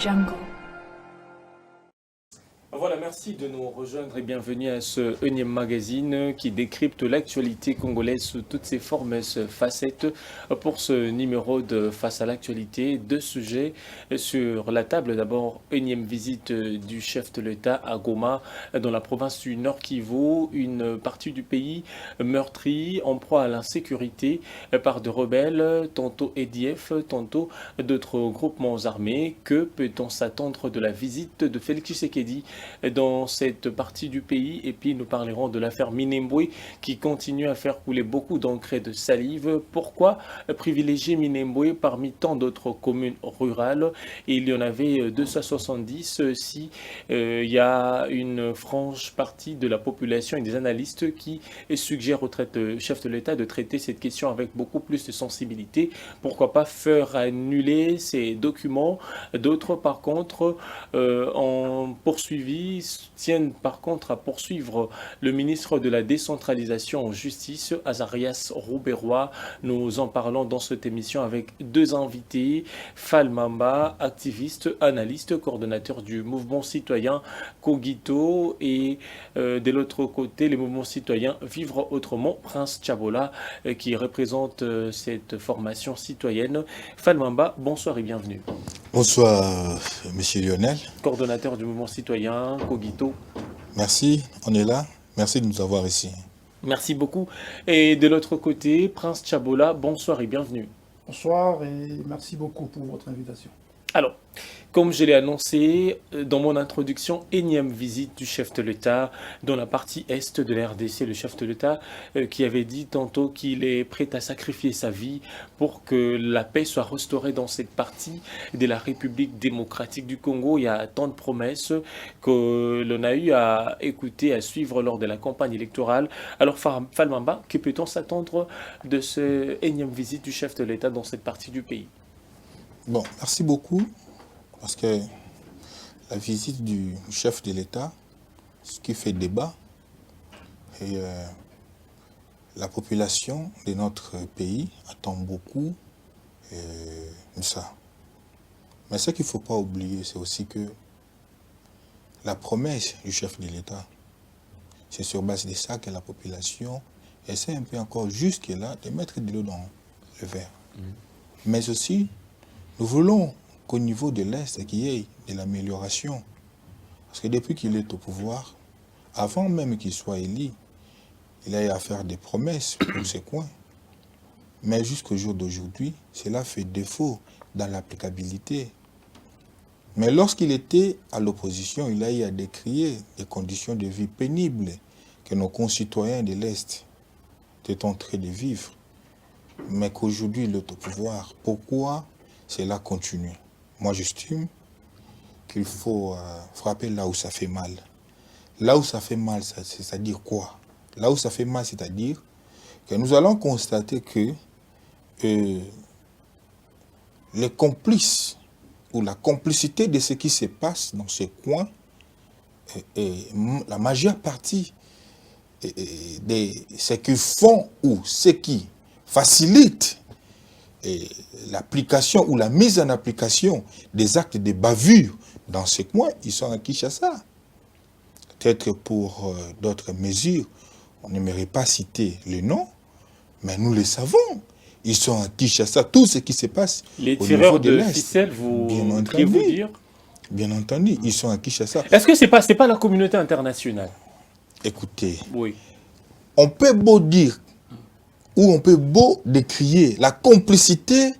Jungle. Voilà, merci de nous rejoindre et bienvenue à ce énième magazine qui décrypte l'actualité congolaise sous toutes ses formes et ses facettes. Pour ce numéro de Face à l'actualité, deux sujets sur la table. D'abord, énième visite du chef de l'État à Goma, dans la province du Nord Kivu, une partie du pays meurtrie, en proie à l'insécurité par de rebelles, tantôt EDF, tantôt d'autres groupements armés. Que peut-on s'attendre de la visite de Félix Tshisekedi dans cette partie du pays? Et puis nous parlerons de l'affaire Minembwe qui continue à faire couler beaucoup d'encre et de salive. Pourquoi privilégier Minembwe parmi tant d'autres communes rurales? Et il y en avait 270 si il y a une franche partie de la population et des analystes qui suggèrent au chef de l'État de traiter cette question avec beaucoup plus de sensibilité. Pourquoi pas faire annuler ces documents? D'autres, par contre, ont poursuivi tiennent par contre à poursuivre le ministre de la décentralisation en justice, Azarias Rouberois. Nous en parlons dans cette émission avec deux invités, Fall Mamba, activiste, analyste, coordonnateur du mouvement citoyen Kogito, et de l'autre côté, les mouvements citoyens Vivre Autrement, Prince Tchabola, qui représente cette formation citoyenne. Fall Mamba, bonsoir et bienvenue. Bonsoir, monsieur Lionel. Coordonnateur du mouvement citoyen Kogito. Merci, on est là. Merci de nous avoir ici. Merci beaucoup. Et de l'autre côté, Prince Tchabola, bonsoir et bienvenue. Bonsoir et merci beaucoup pour votre invitation. Alors, comme je l'ai annoncé dans mon introduction, énième visite du chef de l'État dans la partie est de la RDC, le chef de l'État qui avait dit tantôt qu'il est prêt à sacrifier sa vie pour que la paix soit restaurée dans cette partie de la République démocratique du Congo. Il y a tant de promesses que l'on a eu à écouter, à suivre lors de la campagne électorale. Alors, Fall Mamba, que peut-on s'attendre de cette énième visite du chef de l'État dans cette partie du pays? Bon, merci beaucoup, parce que la visite du chef de l'État, ce qui fait débat, et la population de notre pays attend beaucoup de ça. Mais ce qu'il ne faut pas oublier, c'est aussi que la promesse du chef de l'État, c'est sur base de ça que la population essaie un peu encore jusque-là de mettre de l'eau dans le verre. Mais aussi, nous voulons qu'au niveau de l'Est, qu'il y ait de l'amélioration. Parce que depuis qu'il est au pouvoir, avant même qu'il soit élu, il a eu à faire des promesses pour ces coins. Mais jusqu'au jour d'aujourd'hui, cela fait défaut dans l'applicabilité. Mais lorsqu'il était à l'opposition, il a eu à décrier des conditions de vie pénibles que nos concitoyens de l'Est étaient en train de vivre. Mais qu'aujourd'hui, il est au pouvoir. Pourquoi cela continue? Moi, j'estime qu'il faut frapper là où ça fait mal. Là où ça fait mal, c'est-à-dire quoi? Là où ça fait mal, c'est-à-dire que nous allons constater que les complices ou la complicité de ce qui se passe dans ce coin, la majeure partie de ce qui font ou ce qui facilite l'application ou la mise en application des actes de bavure dans ce coin, ils sont à Kinshasa. Peut-être pour d'autres mesures, on n'aimerait pas citer les noms, mais nous les savons. Ils sont à Kinshasa, tout ce qui se passe les au tireurs niveau de l'Est. Ficelle, vous voulez vous dire? Bien entendu, ils sont à Kinshasa. Est-ce que c'est pas la communauté internationale? Écoutez, Oui. on peut beau dire où on peut beau décrier la complicité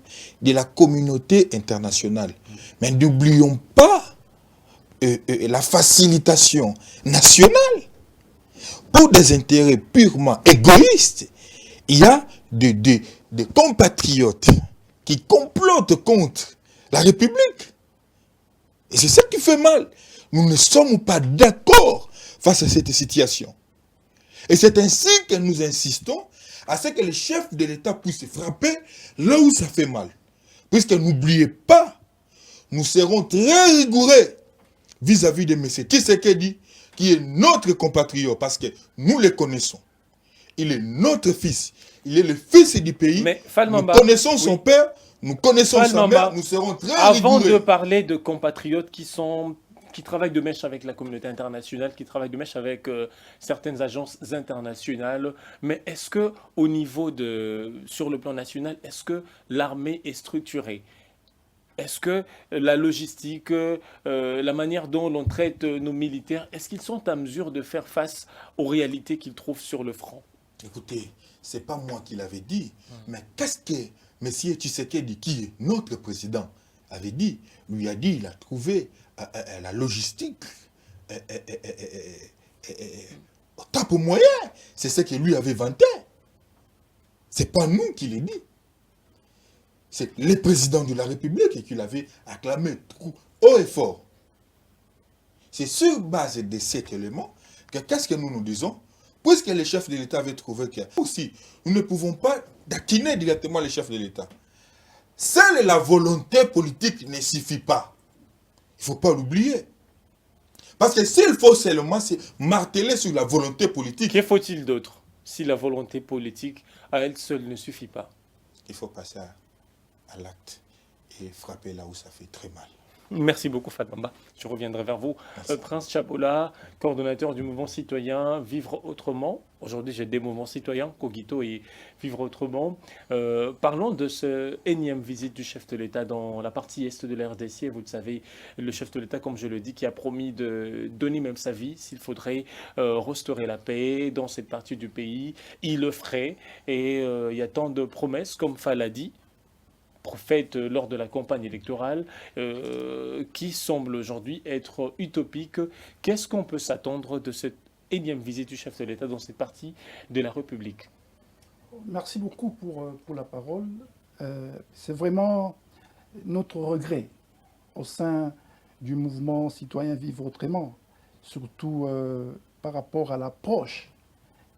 de la communauté internationale. Mais n'oublions pas la facilitation nationale. Pour des intérêts purement égoïstes, il y a des compatriotes qui complotent contre la République. Et c'est ça qui fait mal. Nous ne sommes pas d'accord face à cette situation. Et c'est ainsi que nous insistons à ce que le chef de l'État puisse frapper là où ça fait mal. Puisque n'oubliez pas, nous serons très rigoureux vis-à-vis de M. Tshisekedi, qui est notre compatriote, parce que nous le connaissons. Il est notre fils. Il est le fils du pays. Mais Fall Mamba, nous connaissons son père, nous connaissons Fall sa Mamba, mère, nous serons très avant de rigoureux. parler de compatriotes qui travaillent de mèche avec la communauté internationale, qui travaillent de mèche avec certaines agences internationales, mais est-ce que au niveau sur le plan national, est-ce que l'armée est structurée? Est-ce que la logistique, la manière dont l'on traite nos militaires, est-ce qu'ils sont à mesure de faire face aux réalités qu'ils trouvent sur le front? Écoutez, ce n'est pas moi qui l'avais dit, mais qu'est-ce que M. Tshisekedi, qui est notre président, avait dit? Lui a dit, il a trouvé la logistique au top moyen. C'est ce que lui avait vanté. Ce n'est pas nous qui l'avons dit. C'est le président de la République qui l'avait acclamé haut et fort. C'est sur base de cet élément que qu'est-ce que nous nous disons? Puisque les chefs de l'État avaient trouvé que aussi, nous ne pouvons pas taquiner directement les chefs de l'État. Seule la volonté politique ne suffit pas. Il ne faut pas l'oublier. Parce que s'il faut seulement se marteler sur la volonté politique, Que faut-il d'autre si la volonté politique à elle seule ne suffit pas? il faut passer à l'acte et frapper là où ça fait très mal. Merci beaucoup Fatmamba. Je reviendrai vers vous. Prince Chapola, coordonnateur du mouvement citoyen Vivre Autrement. Aujourd'hui, j'ai des mouvements citoyens, Cogito et Vivre Autrement. Parlons de ce énième visite du chef de l'État dans la partie est de la RDC. Vous le savez, le chef de l'État, comme je le dis, qui a promis de donner même sa vie s'il faudrait restaurer la paix dans cette partie du pays. Il le ferait. Et il y a tant de promesses, comme Fall a dit, faites lors de la campagne électorale, qui semble aujourd'hui être utopique. Qu'est-ce qu'on peut s'attendre de cette énième visite du chef de l'État dans cette partie de la République? Merci beaucoup pour la parole. C'est vraiment notre regret au sein du mouvement citoyen Vivre Autrement, surtout par rapport à l'approche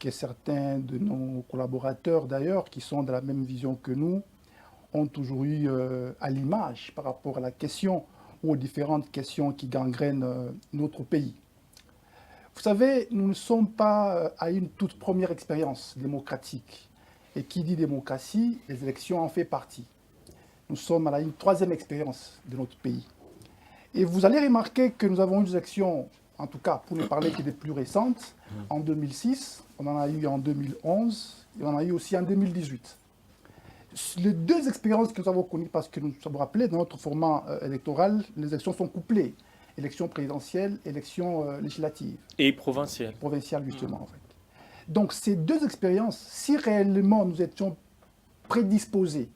que certains de nos collaborateurs d'ailleurs, qui sont de la même vision que nous, ont toujours eu à l'image par rapport à la question ou aux différentes questions qui gangrènent notre pays. Vous savez, nous ne sommes pas à une toute première expérience démocratique. Et qui dit démocratie, les élections en fait partie. Nous sommes à une troisième expérience de notre pays. Et vous allez remarquer que nous avons eu des élections, en tout cas pour ne parler que des plus récentes, en 2006, on en a eu en 2011 et on en a eu aussi en 2018. Les deux expériences que nous avons connues, parce que nous sommes rappelés, dans notre format électoral, les élections sont couplées. Élections présidentielles, élections législatives. Et provinciales. Provinciales, justement, en fait. Donc, ces deux expériences, si réellement nous étions prédisposés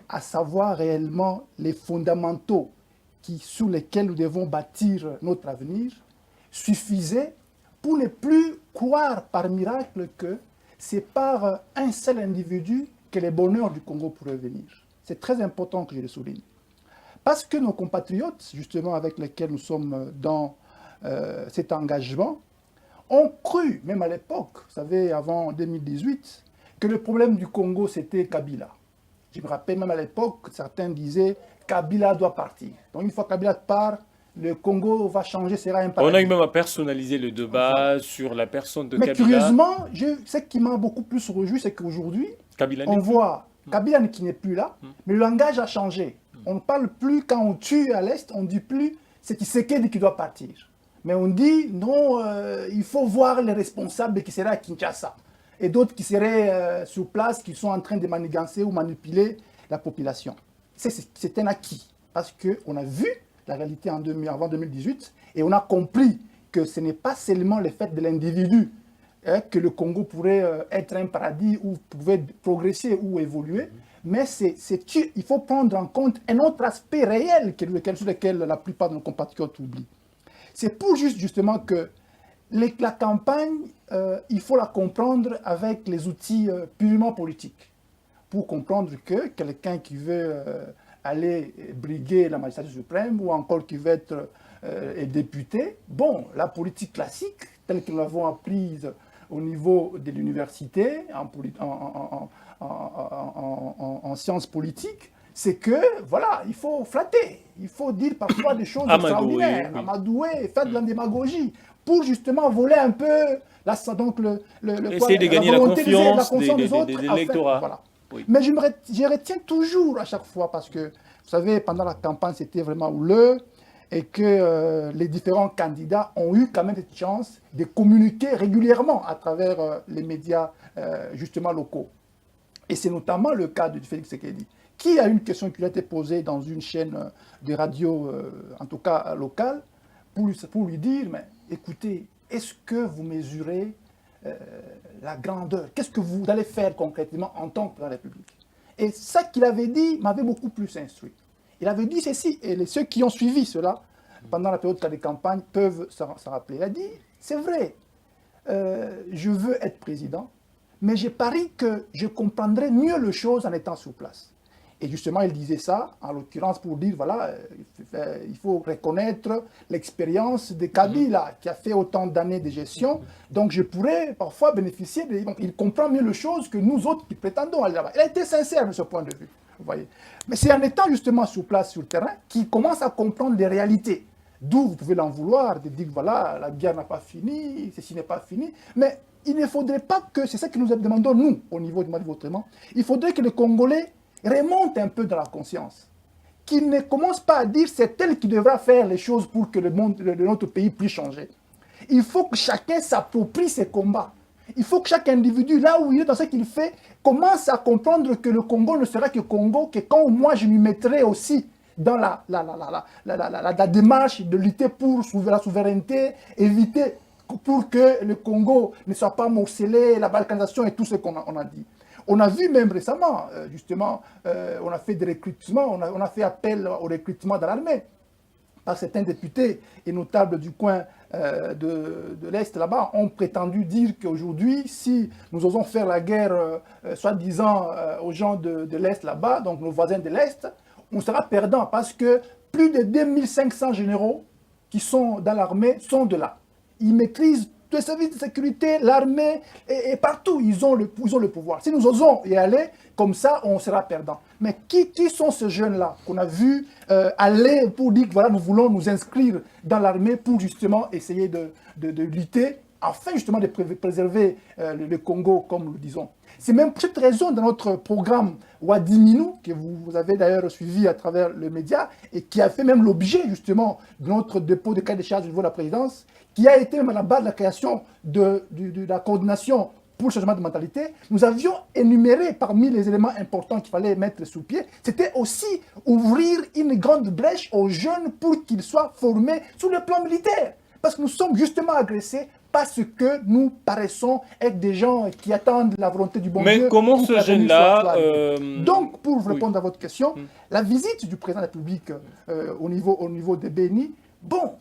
à savoir réellement les fondamentaux sur lesquels nous devons bâtir notre avenir, suffisaient pour ne plus croire par miracle que c'est par un seul individu que le bonheur du Congo pourrait venir. C'est très important que je le souligne. Parce que nos compatriotes, justement avec lesquels nous sommes dans cet engagement, ont cru, même à l'époque, vous savez, avant 2018, que le problème du Congo, c'était Kabila. Je me rappelle même à l'époque, certains disaient Kabila doit partir. Donc une fois Kabila part, le Congo va changer, sera un paradis. On a eu même à personnaliser le débat sur la personne de Kabila. Mais curieusement, ce qui m'a beaucoup plus réjoui, c'est qu'aujourd'hui, on voit Kabila qui n'est plus là, mais le langage a changé. On ne parle plus, quand on tue à l'Est, on ne dit plus c'est Tshisekedi qui doit partir. Mais on dit non, il faut voir les responsables qui seraient à Kinshasa. Et d'autres qui seraient sur place, qui sont en train de manigancer ou manipuler la population. C'est un acquis. Parce qu'on a vu la réalité avant 2018 et on a compris que ce n'est pas seulement le fait de l'individu que le Congo pourrait être un paradis où pouvait progresser ou évoluer, mais il faut prendre en compte un autre aspect réel sur lequel la plupart de nos compatriotes oublient. C'est pour justement que la campagne, il faut la comprendre avec les outils purement politiques. Pour comprendre que quelqu'un qui veut aller briguer la magistrature suprême ou encore qui veut être député, bon, la politique classique, telle que nous l'avons apprise au niveau de l'université, en sciences politiques, c'est que, voilà, il faut flatter, il faut dire parfois des choses extraordinaires, amadouer, faire de la démagogie, pour justement voler un peu, essayer de gagner la confiance des électorats. Voilà. Oui. Mais je retiens toujours à chaque fois parce que, vous savez, pendant la campagne, c'était vraiment houleux et que les différents candidats ont eu quand même cette chance de communiquer régulièrement à travers les médias justement locaux. Et c'est notamment le cas de Félix Tshisekedi, qui a une question qui lui a été posée dans une chaîne de radio, en tout cas locale, pour lui dire, mais écoutez, est-ce que vous mesurez la grandeur? Qu'est-ce que vous allez faire concrètement en tant que président de la République? Et ça qu'il avait dit m'avait beaucoup plus instruit. Il avait dit ceci, et ceux qui ont suivi cela pendant la période de campagne peuvent s'en rappeler. Il a dit, c'est vrai, je veux être président, mais j'ai pari que je comprendrais mieux les choses en étant sur place. Et justement, il disait ça, en l'occurrence, pour dire, voilà, il faut reconnaître l'expérience de Kabila, qui a fait autant d'années de gestion. Donc, je pourrais parfois bénéficier donc, il comprend mieux les choses que nous autres qui prétendons aller là-bas. Il a été sincère de ce point de vue, vous voyez. Mais c'est en étant justement sur place, sur le terrain, qu'il commence à comprendre les réalités. D'où vous pouvez l'en vouloir, de dire, voilà, la guerre n'a pas fini, ceci n'est pas fini. Mais il ne faudrait pas que, c'est ça que nous demandons, nous, au niveau du Mali Vautrement, il faudrait que les Congolais remontent un peu dans la conscience. Qu'ils ne commencent pas à dire c'est elle qui devra faire les choses pour que notre pays puisse changer. Il faut que chacun s'approprie ses combats. Il faut que chaque individu, là où il est dans ce qu'il fait, commence à comprendre que le Congo ne sera que Congo, que quand moi je m'y mettrai aussi dans la démarche de lutter pour la souveraineté, éviter pour que le Congo ne soit pas morcelé, la balkanisation et tout ce qu'on a dit. On a vu même récemment, justement, on a fait des recrutements, on a fait appel au recrutement dans l'armée par certains députés et notables du coin de l'Est là-bas ont prétendu dire qu'aujourd'hui, si nous osons faire la guerre, soi-disant, aux gens de l'Est là-bas, donc nos voisins de l'Est, on sera perdant parce que plus de 2500 généraux qui sont dans l'armée sont de là. Ils maîtrisent tous les services de sécurité, l'armée, et partout, ils ont le pouvoir. Si nous osons y aller, comme ça, on sera perdant. Mais qui sont ces jeunes-là qu'on a vu aller pour dire que voilà, nous voulons nous inscrire dans l'armée pour justement essayer de lutter, afin justement de préserver le Congo, comme nous le disons. C'est même pour cette raison dans notre programme Wadiminou, que vous avez d'ailleurs suivi à travers le média, et qui a fait même l'objet justement de notre dépôt de cahier de charges au niveau de la présidence, qui a été même à la base de la création de la coordination pour le changement de mentalité, nous avions énuméré parmi les éléments importants qu'il fallait mettre sous pied, c'était aussi ouvrir une grande brèche aux jeunes pour qu'ils soient formés sur le plan militaire. Parce que nous sommes justement agressés parce que nous paraissons être des gens qui attendent la volonté du bon Dieu. Mais comment ce jeune-là... Donc, pour répondre à votre question, la visite du président de la République au niveau de Béni, bon,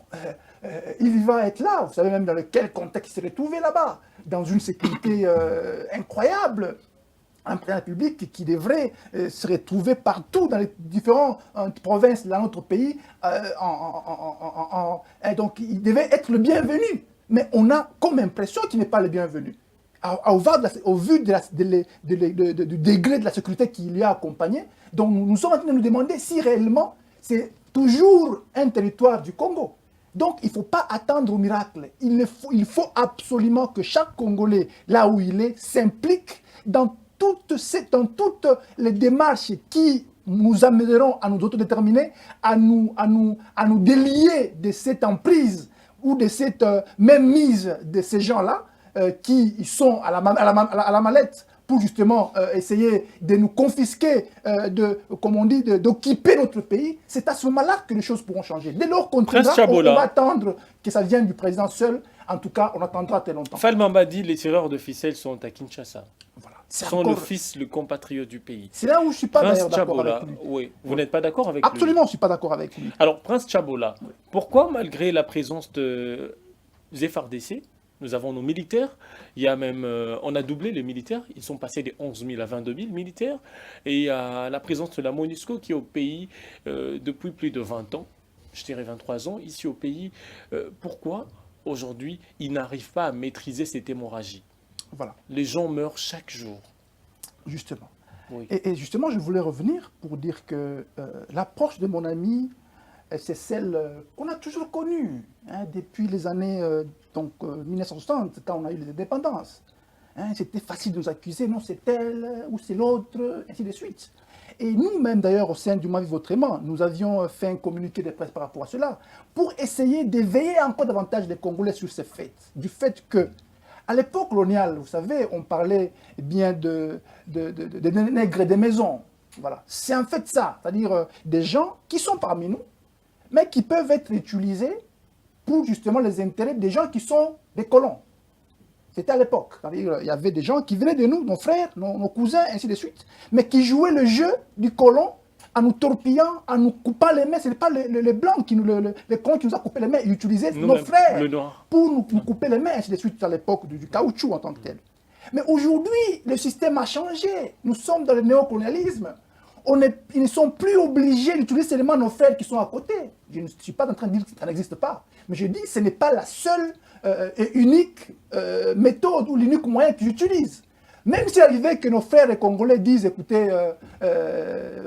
il va être là, vous savez même dans quel contexte il s'est retrouvé là-bas, dans une sécurité incroyable. Un président de la République qui devrait se retrouver partout dans les différentes provinces de notre pays. Donc, il devait être le bienvenu. Mais on a comme impression qu'il n'est pas le bienvenu. Au vu du degré de la sécurité qui lui a accompagné, donc nous sommes en train de nous demander si réellement c'est toujours un territoire du Congo. Donc il ne faut pas attendre au miracle. Il faut absolument que chaque Congolais, là où il est, s'implique dans toutes les démarches qui nous amèneront à nous autodéterminer, à nous délier de cette emprise ou de cette même mise de ces gens-là qui sont à la mallette pour justement essayer de nous confisquer, comme on dit, d'occuper notre pays. C'est à ce moment-là que les choses pourront changer. Dès lors qu'on va attendre que ça vienne du président seul, en tout cas, on attendra très longtemps. Falmamba dit les tireurs de ficelles sont à Kinshasa. Voilà. Sont le compatriote du pays. C'est là où je ne suis pas d'ailleurs d'accord avec lui. Oui. Vous n'êtes pas d'accord avec lui? Absolument, je ne suis pas d'accord avec lui. Alors, Prince Tchabola, pourquoi, malgré la présence de FARDC, nous avons nos militaires, il y a même, on a doublé les militaires, ils sont passés des 11 000 à 22 000 militaires, et il y a la présence de la MONUSCO qui est au pays depuis plus de 20 ans, je dirais 23 ans, ici au pays. Pourquoi, aujourd'hui, ils n'arrivent pas à maîtriser cette hémorragie? Voilà. Les gens meurent chaque jour. Justement. Oui. Et justement, je voulais revenir pour dire que l'approche de mon ami, c'est celle qu'on a toujours connue depuis les années 1960, quand on a eu les indépendances. Hein, c'était facile de nous accuser, non, c'est elle ou c'est l'autre, ainsi de suite. Et nous-mêmes, d'ailleurs, au sein du Moi Vivre Autrement, nous avions fait un communiqué de presse par rapport à cela, pour essayer d'éveiller encore davantage les Congolais sur ces faits. Du fait que, à l'époque coloniale, vous savez, on parlait bien de nègres des maisons. Voilà. C'est en fait ça, c'est-à-dire des gens qui sont parmi nous, mais qui peuvent être utilisés pour justement les intérêts des gens qui sont des colons. C'était à l'époque. Il y avait des gens qui venaient de nous, nos frères, nos cousins, ainsi de suite, mais qui jouaient le jeu du colon en nous torpillant, en nous coupant les mains. Ce n'est pas les blancs, les colons qui nous ont coupé les mains. Ils utilisaient nos frères pour nous couper les mains, ainsi de suite, à l'époque du caoutchouc en tant que tel. Mais aujourd'hui, le système a changé. Nous sommes dans le néocolonialisme. Ils ne sont plus obligés d'utiliser seulement nos frères qui sont à côté. Je ne suis pas en train de dire que ça n'existe pas. Mais je dis que ce n'est pas la seule et unique méthode ou l'unique moyen qu'ils utilisent. Même s'il arrivait que nos frères congolais disent, écoutez,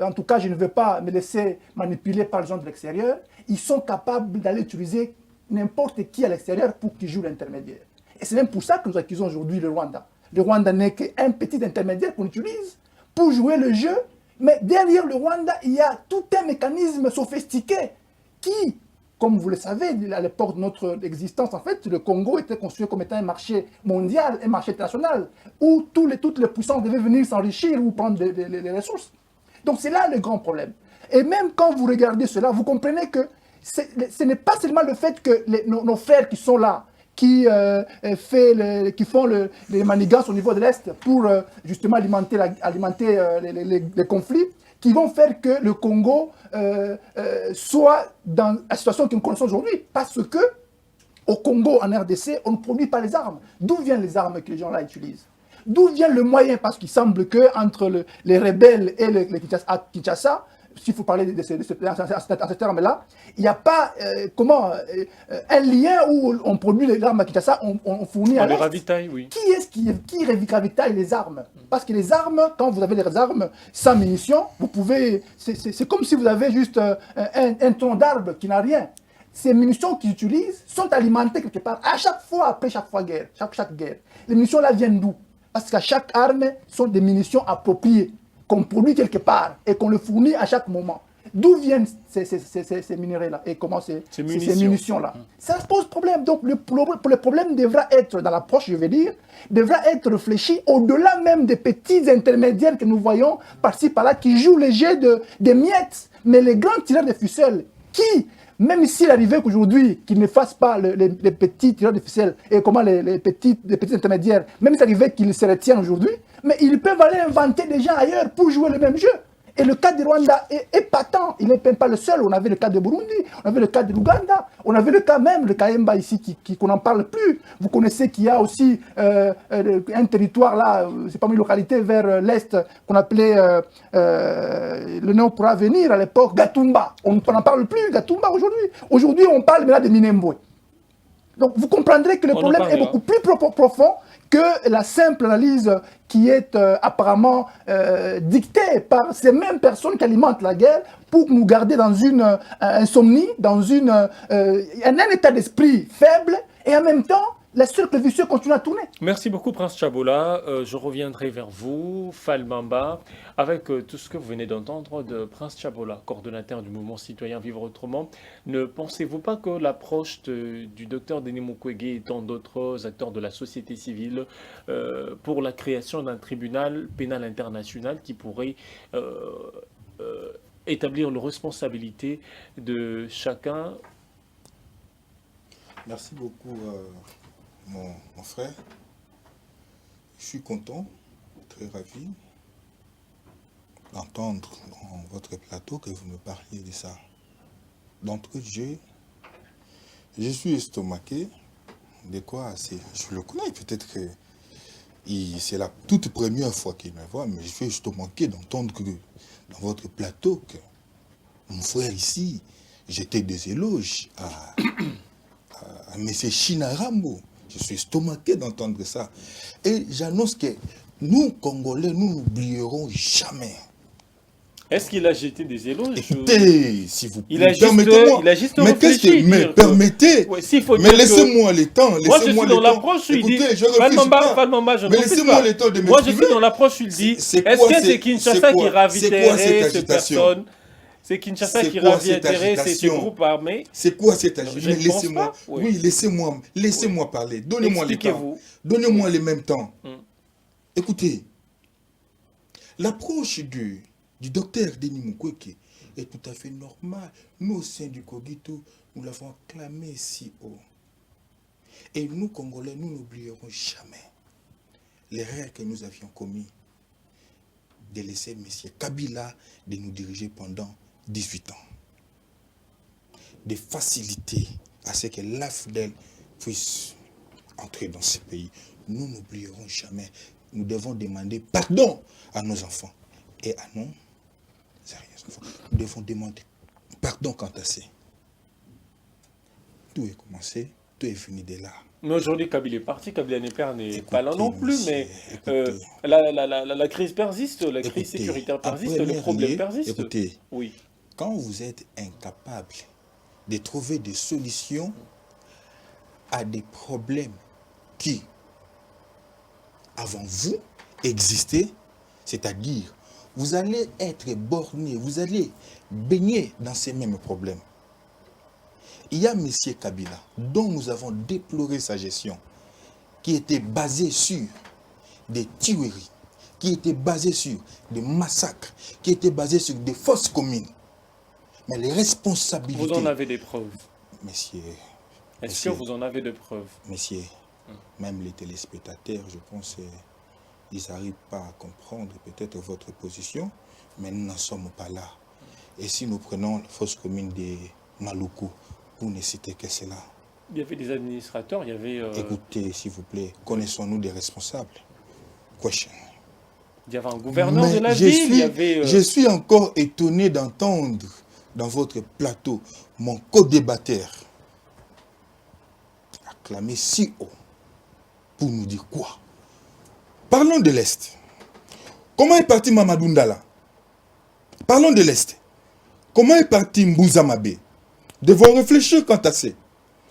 en tout cas, je ne veux pas me laisser manipuler par les gens de l'extérieur, ils sont capables d'aller utiliser n'importe qui à l'extérieur pour qu'ils jouent l'intermédiaire. Et c'est même pour ça que nous accusons aujourd'hui le Rwanda. Le Rwanda n'est qu'un petit intermédiaire qu'on utilise pour jouer le jeu. Mais derrière le Rwanda, il y a tout un mécanisme sophistiqué qui, comme vous le savez, à l'époque de notre existence, en fait, le Congo était considéré comme étant un marché mondial, un marché international, où toutes les puissances devaient venir s'enrichir ou prendre les ressources. Donc c'est là le grand problème. Et même quand vous regardez cela, vous comprenez que ce n'est pas seulement le fait que nos frères qui sont là, qui font les manigances au niveau de l'Est pour justement alimenter les conflits, qui vont faire que le Congo soit dans la situation que nous connaissons aujourd'hui. Parce que au Congo, en RDC, on ne produit pas les armes. D'où viennent les armes que les gens là utilisent? D'où vient le moyen? Parce qu'il semble qu'entre les rebelles et les Kinshasa, s'il faut parler de ce terme-là, il n'y a pas un lien où on produit les armes à Kinshasa, on fournit à l'Est. Ravitaille, oui. Qui est-ce qui ravitaille les armes? Parce que les armes, quand vous avez des armes sans munitions, vous pouvez... C'est comme si vous avez juste un tronc d'arbre qui n'a rien. Ces munitions qu'ils utilisent sont alimentées quelque part, à chaque fois, après chaque guerre. Les munitions là viennent d'où? Parce qu'à chaque arme, sont des munitions appropriées, qu'on produit quelque part et qu'on le fournit à chaque moment. D'où viennent ces minerais-là et comment ces munitions-là? Ça pose problème. Donc le problème devra être, dans l'approche, je vais dire, devra être réfléchi au-delà même des petits intermédiaires que nous voyons par-ci, par-là, qui jouent les jeux des miettes. Mais les grands tireurs de ficelles, qui, même s'il arrivait qu'aujourd'hui, qu'ils ne fassent pas les petits tireurs de ficelles et comment les petits intermédiaires, même s'il arrivait qu'ils se retiennent aujourd'hui, mais ils peuvent aller inventer des gens ailleurs pour jouer le même jeu. Et le cas du Rwanda est patent. Il n'est même pas le seul. On avait le cas de Burundi, on avait le cas de l'Ouganda, on avait le cas même, le Kayemba ici, qu'on n'en parle plus. Vous connaissez qu'il y a aussi un territoire là, c'est pas une localité vers l'Est, qu'on appelait, le nom pourra venir à l'époque, Gatumba. On n'en parle plus, Gatumba aujourd'hui. Aujourd'hui, on parle maintenant de Minembwe. Donc vous comprendrez que le problème est beaucoup plus profond que la simple analyse qui est apparemment dictée par ces mêmes personnes qui alimentent la guerre pour nous garder dans une insomnie, dans un état d'esprit faible, et en même temps, le cercle vicieux continue à tourner. Merci beaucoup, Prince Chabola. Je reviendrai vers vous, Fall Mamba, avec tout ce que vous venez d'entendre de Prince Chabola, coordonnateur du mouvement citoyen Vivre Autrement. Ne pensez-vous pas que l'approche du docteur Denis Mukwege et tant d'autres acteurs de la société civile pour la création d'un tribunal pénal international qui pourrait établir les responsabilités de chacun? Merci beaucoup. Mon frère, je suis content, très ravi d'entendre dans votre plateau que vous me parliez de ça. D'entrée de jeu, je suis estomaqué. De quoi? Je le connais, peut-être que c'est la toute première fois qu'il me voit, mais je suis estomaqué d'entendre que dans votre plateau, que mon frère ici, jetait des éloges à M. Chinarambo. Je suis estomaqué d'entendre ça. Et j'annonce que nous, Congolais, nous n'oublierons jamais Est-ce qu'il a jeté des éloges? Écoutez, s'il vous plaît, il a juste réfléchi. Mais permettez, ouais, mais laissez-moi le temps. Moi, je suis dans l'approche où il dit... Écoutez, je refuse pas. Mais laissez-moi le temps de m'exprimer. Moi, je suis dans l'approche où il dit, est-ce que c'est Kinshasa qui raviterait ces personnes? C'est Kinshasa qui raviterait ces groupes armés? C'est quoi cette agitation? Laissez-moi. Oui, laissez-moi parler. Donnez-moi le temps. Donnez-moi le même temps. Écoutez, l'approche du docteur Denis Mukwege est tout à fait normale. Nous, au sein du Cogito, nous l'avons acclamé si haut. Et nous, Congolais, nous n'oublierons jamais l'erreur que nous avions commis de laisser M. Kabila de nous diriger pendant 18 ans. De faciliter à ce que l'AFDEL puisse entrer dans ce pays. Nous n'oublierons jamais. Nous devons demander pardon à nos enfants et à nos enfants. Nous devons demander pardon quant à ça. Tout est commencé, tout est fini de là. Mais aujourd'hui, Kabila est parti, Kabila n'est pas là non plus, mais la crise persiste, la crise sécuritaire persiste, le problème persiste. Écoutez, oui. Quand vous êtes incapable de trouver des solutions à des problèmes qui, avant vous, existaient, c'est-à-dire, vous allez être borné, vous allez baigner dans ces mêmes problèmes. Il y a M. Kabila, dont nous avons déploré sa gestion, qui était basée sur des tueries, qui était basée sur des massacres, qui était basée sur des fausses communes. Mais les responsabilités... Vous en avez des preuves? Messieurs... Est-ce que vous en avez des preuves? Messieurs, même les téléspectateurs, je pense, ils n'arrivent pas à comprendre peut-être votre position, mais nous n'en sommes pas là. Et si nous prenons la fausse commune de Maluku, vous ne citez que cela. Il y avait des administrateurs, il y avait... Écoutez, s'il vous plaît, connaissons-nous des responsables? Question. Il y avait un gouverneur de la ville, il y avait... Je suis encore étonné d'entendre dans votre plateau mon co-débatteur acclamer si haut pour nous dire quoi? Parlons de l'Est. Comment est parti Mamadou Ndala? Parlons de l'Est. Comment est parti Mbouza Mabé? Devons réfléchir quant à ça.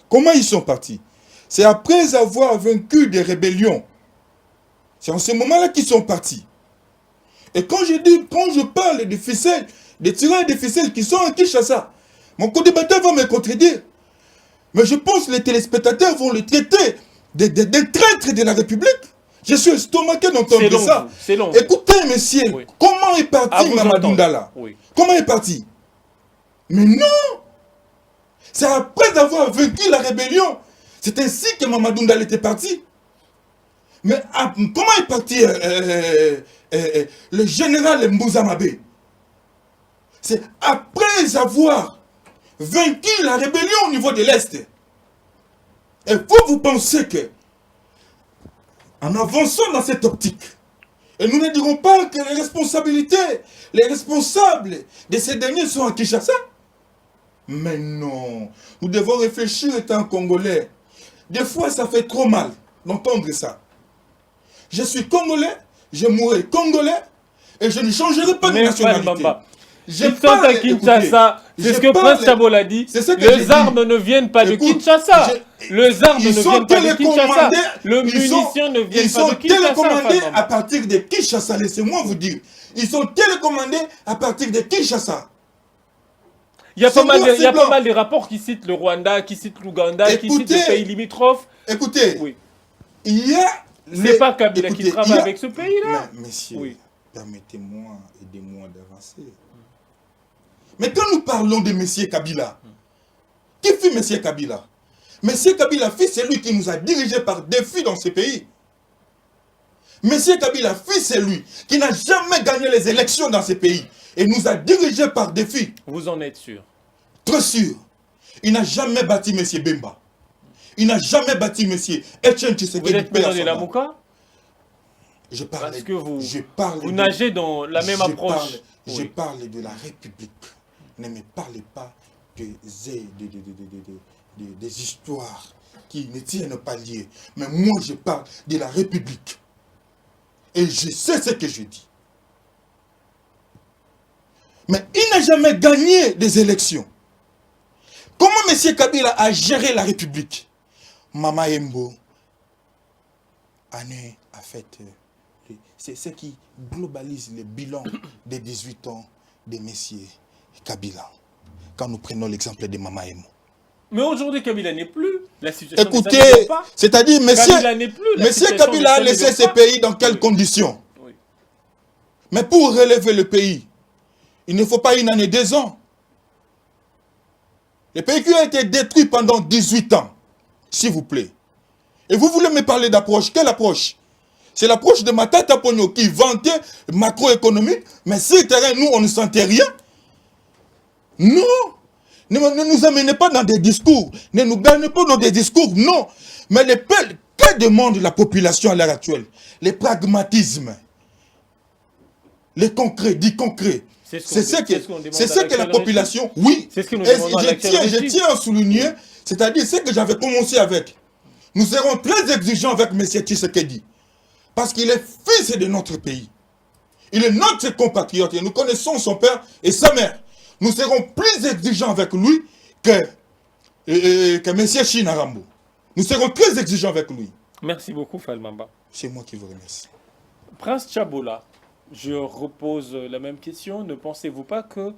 Comment ils sont partis? C'est après avoir vaincu des rébellions. C'est en ce moment-là qu'ils sont partis. Et quand je parle de ficelles, des tireurs et des ficelles qui sont à Kinshasa, mon co-débatteur va me contredire. Mais je pense que les téléspectateurs vont le traiter des traîtres de la République. Je suis estomaqué d'entendre ça. C'est long. Écoutez, messieurs, oui. Comment est parti Mamadou Ndala? Oui. Comment est parti? Mais non! C'est après avoir vaincu la rébellion. C'est ainsi que Mamadou Ndala était parti. Mais comment est parti le général Mbouza Mabé? C'est après avoir vaincu la rébellion au niveau de l'Est. Et vous pensez que, en avançant dans cette optique, et nous ne dirons pas que les responsables de ces derniers sont à Kinshasa. Mais non, nous devons réfléchir étant Congolais. Des fois, ça fait trop mal d'entendre ça. Je suis Congolais, je mourrai Congolais, et je ne changerai pas de nationalité. Je parle à Kinshasa, c'est ce que Prince Chabo l'a dit, les armes ne viennent pas de Kinshasa. Les armes ne viennent pas de Kinshasa. Les munitions ne viennent pas de Kinshasa. Ils sont télécommandés à partir de Kinshasa, laissez-moi vous dire. Ils sont télécommandés à partir de Kinshasa. Il y a pas mal de rapports qui citent le Rwanda, qui citent l'Ouganda, qui citent les pays limitrophes. Écoutez, oui. Il y a... C'est pas Kabila qui travaille avec ce pays-là. Messieurs, oui. Permettez-moi, aidez-moi d'avancer. Mais quand nous parlons de M. Kabila, qui fut M. Kabila? M. Kabila fut celui qui nous a dirigés par défi dans ce pays. M. Kabila fut celui qui n'a jamais gagné les élections dans ce pays et nous a dirigés par défi. Vous en êtes sûr? Très sûr. Il n'a jamais bâti M. Bemba. Il n'a jamais bâti M. Etienne Tshisekedi. Vous êtes président de la Mouka? Parce que vous nagez dans la même approche. Je parle de la République. Ne me parlez pas des histoires qui ne tiennent pas liées. Mais moi, je parle de la République. Et je sais ce que je dis. Mais il n'a jamais gagné des élections. Comment M. Kabila a géré la République? Mama Embo a fait... C'est ce qui globalise le bilan des 18 ans de M. Kabila. Quand nous prenons l'exemple de Mama Embo. Mais aujourd'hui, Kabila n'est plus. La situation écoutez, c'est-à-dire, M. Kabila a laissé ce pays dans quelles conditions? Oui. Mais pour relever le pays, il ne faut pas une année, 2 ans. Le pays qui a été détruit pendant 18 ans, s'il vous plaît. Et vous voulez me parler d'approche? Quelle approche? C'est l'approche de Matata Ponyo qui vantait macroéconomique, mais sur le terrain, nous, on ne sentait rien. Non! Ne nous amenez pas dans des discours. Ne nous gagnez pas dans des discours, non. Mais que demande la population à l'heure actuelle? Les pragmatismes. Les concrets, dit concrets. C'est ce que la population, oui. C'est ce que nous demandons je tiens à souligner, c'est-à-dire ce que j'avais commencé avec. Nous serons très exigeants avec M. Tshisekedi. Parce qu'il est fils de notre pays. Il est notre compatriote et nous connaissons son père et sa mère. Nous serons plus exigeants avec lui que M. Chinarambo. Nous serons très exigeants avec lui. Merci beaucoup, Falmamba. C'est moi qui vous remercie. Prince Tchabola, je repose la même question. Ne pensez-vous pas que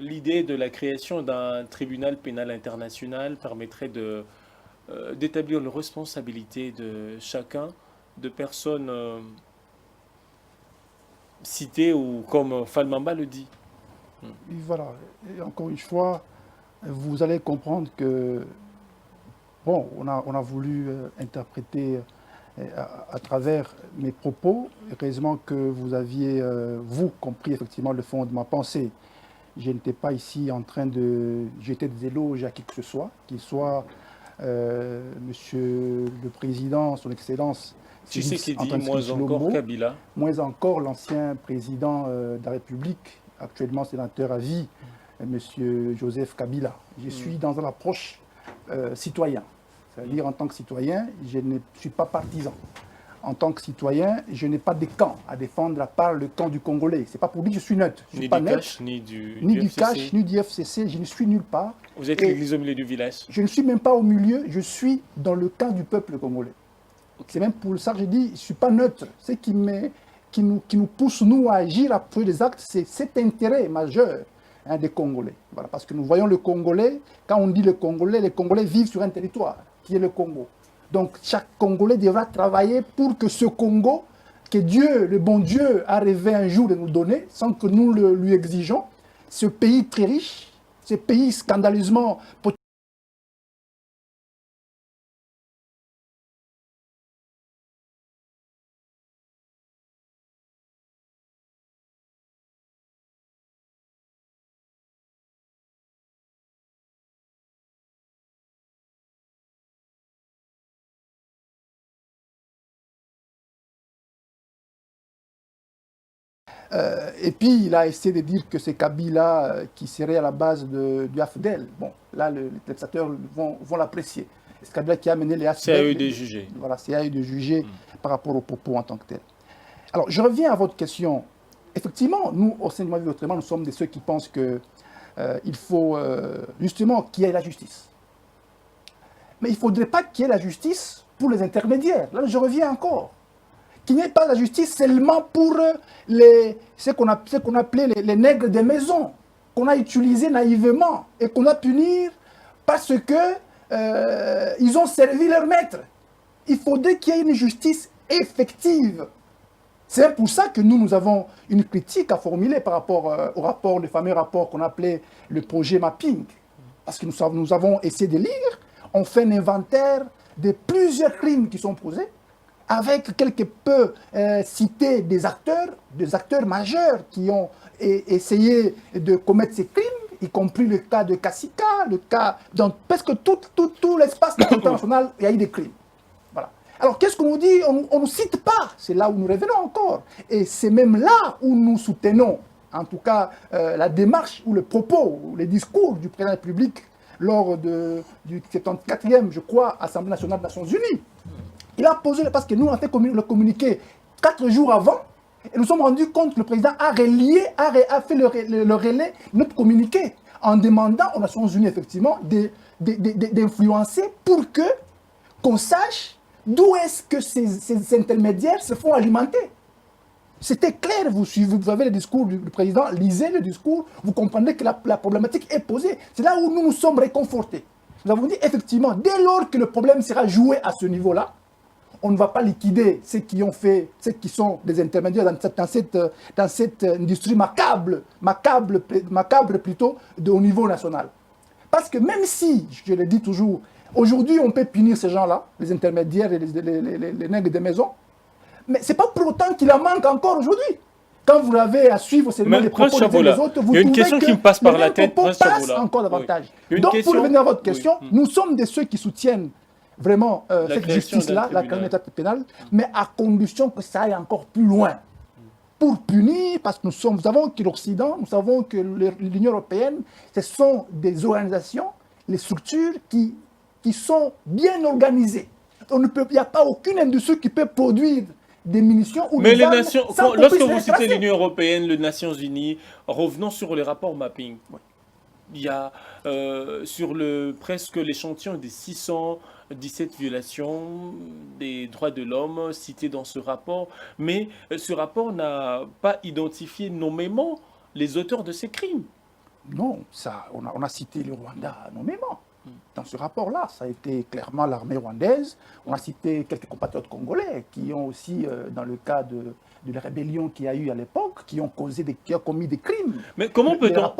l'idée de la création d'un tribunal pénal international permettrait d'établir une responsabilité de chacun, de personnes citées ou comme Falmamba le dit? Et voilà, et encore une fois, vous allez comprendre que, bon, on a voulu interpréter à travers mes propos, heureusement que vous aviez, vous, compris effectivement le fond de ma pensée. Je n'étais pas ici en train de jeter des éloges à qui que ce soit, qu'il soit Monsieur le Président, Son Excellence, moins encore Kabila. Moins encore l'ancien président de la République, actuellement sénateur à vie, M. Joseph Kabila. Je suis dans une approche citoyen. C'est-à-dire, en tant que citoyen, je ne suis pas partisan. En tant que citoyen, je n'ai pas de camp à défendre à part le camp du Congolais. Ce n'est pas pour dire que je suis neutre. Je suis pas neutre, ni du cash, ni du FCC. Je ne suis nulle part. Vous êtes l'église au milieu du village. Je ne suis même pas au milieu. Je suis dans le camp du peuple congolais. Okay. C'est même pour ça que je dis, je ne suis pas neutre. Ce qui nous pousse, nous, à agir, à poser des actes, c'est cet intérêt majeur des Congolais. Voilà, parce que nous voyons le Congolais, quand on dit les Congolais vivent sur un territoire, qui est le Congo. Donc, chaque Congolais devra travailler pour que ce Congo, que Dieu, le bon Dieu, a rêvé un jour de nous donner, sans que nous lui exigeons, ce pays très riche, ce pays scandaleusement et puis, il a essayé de dire que c'est Kabila qui serait à la base du AFDEL. Bon, là, les téléspectateurs vont l'apprécier. C'est Kabila qui a mené les AFDEL. C'est à eux de juger. Voilà, c'est à eux de juger par rapport aux propos en tant que tel. Alors, je reviens à votre question. Effectivement, nous, au sein du Mouvement Autrement, nous sommes de ceux qui pensent qu'il faut justement qu'il y ait la justice. Mais il ne faudrait pas qu'il y ait la justice pour les intermédiaires. Là, je reviens encore. Qu'il n'y ait pas la justice seulement pour ce qu'on appelait les nègres des maisons, qu'on a utilisés naïvement et qu'on a punir parce qu'ils ont servi leur maître. Il faudrait qu'il y ait une justice effective. C'est pour ça que nous avons une critique à formuler par rapport au rapport, le fameux rapport qu'on appelait le projet Mapping. Parce que nous avons essayé de lire, on fait un inventaire de plusieurs crimes qui sont posés, avec quelque peu citer des acteurs majeurs qui ont essayé de commettre ces crimes, y compris le cas de Kassika, le cas dans presque tout l'espace international, il y a eu des crimes. Voilà. Alors qu'est-ce qu'on nous dit? On ne cite pas, c'est là où nous revenons encore. Et c'est même là où nous soutenons, en tout cas, la démarche ou le propos, ou les discours du président de la République lors du 74e, je crois, Assemblée nationale des Nations Unies. Il a posé, parce que nous, on a fait le communiqué 4 jours avant, Et nous sommes rendus compte que le président a relié, a fait le relais, notre communiqué, en demandant aux Nations Unies, effectivement, d'influencer pour qu'on sache d'où est-ce que ces intermédiaires se font alimenter. C'était clair, vous avez le discours du président, lisez le discours, vous comprenez que la problématique est posée. C'est là où nous nous sommes réconfortés. Nous avons dit, effectivement, dès lors que le problème sera joué à ce niveau-là, on ne va pas liquider ceux qui sont des intermédiaires dans cette industrie macabre plutôt, au niveau national. Parce que même si, je le dis toujours, aujourd'hui on peut punir ces gens-là, les intermédiaires et les nègres de maison, mais ce n'est pas pour autant qu'il en manque encore aujourd'hui. Quand vous l'avez à suivre seulement les propos des autres, vous trouvez que me passe par la tête, passe encore davantage. Oui. Donc pour revenir à votre question, nous sommes de ceux qui soutiennent vraiment cette justice-là, la création pénale, mais à condition que ça aille encore plus loin. Pour punir, parce que nous savons que l'Occident, nous savons que l'Union européenne, ce sont des organisations, les structures qui sont bien organisées. Il n'y a pas aucune industrie qui peut produire des munitions ou des armes lorsque vous citez l'Union européenne, les Nations Unies, revenons sur les rapports mapping. Il y a sur presque l'échantillon des 617 violations des droits de l'homme citées dans ce rapport, mais ce rapport n'a pas identifié nommément les auteurs de ces crimes. Non, on a cité le Rwanda nommément. Dans ce rapport-là, ça a été clairement l'armée rwandaise. On a cité quelques compatriotes congolais qui ont aussi, dans le cas de la rébellion qu'il y a eu à l'époque, qui ont commis des crimes. Mais comment peut-on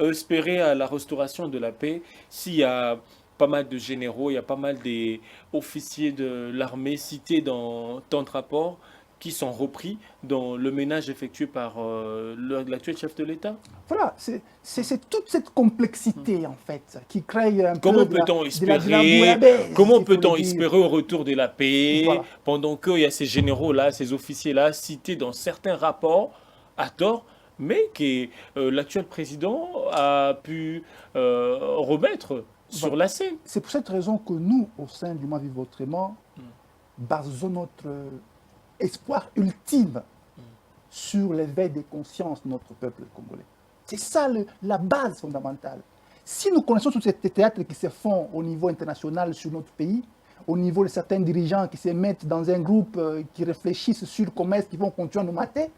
espérer à la restauration de la paix s'il y a pas mal de généraux, il y a pas mal d'officiers de l'armée cités dans tant de rapports qui sont repris dans le ménage effectué par l'actuel chef de l'État? Voilà, c'est toute cette complexité, en fait, qui crée un Comment peu peut-on espérer au retour de la paix, voilà, pendant qu'il y a ces généraux-là, ces officiers-là, cités dans certains rapports, à tort, mais que l'actuel président a pu remettre sur la scène? C'est pour cette raison que nous, au sein du Moi Vivre Autrement, basons notre espoir ultime sur l'éveil des consciences de notre peuple congolais. C'est ça la base fondamentale. Si nous connaissons tous ces théâtres qui se font au niveau international sur notre pays, au niveau de certains dirigeants qui se mettent dans un groupe, qui réfléchissent sur comment est-ce qu'ils vont continuer à nous mater,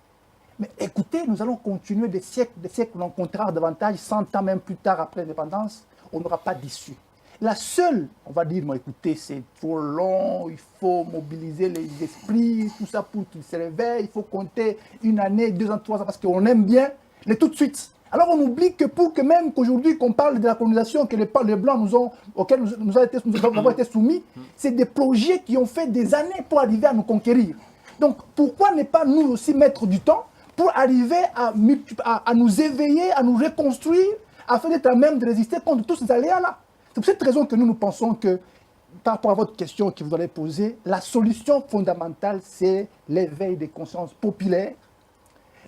mais écoutez, nous allons continuer des siècles, on en comptera davantage, 100 ans même plus tard après l'indépendance, on n'aura pas d'issue. La seule, on va dire, moi, écoutez, c'est trop long, il faut mobiliser les esprits, tout ça pour qu'ils se réveillent, il faut compter 1 année, 2 ans, 3 ans, parce qu'on aime bien les tout de suite. Alors on oublie que même qu'aujourd'hui qu'on parle de la colonisation que les Blancs auxquels nous avons été soumis, c'est des projets qui ont fait des années pour arriver à nous conquérir. Donc pourquoi ne pas nous aussi mettre du temps pour arriver à nous éveiller, à nous reconstruire, afin d'être à même de résister contre tous ces aléas-là? C'est pour cette raison que nous pensons que, par rapport à votre question que vous allez poser, la solution fondamentale, c'est l'éveil des consciences populaires,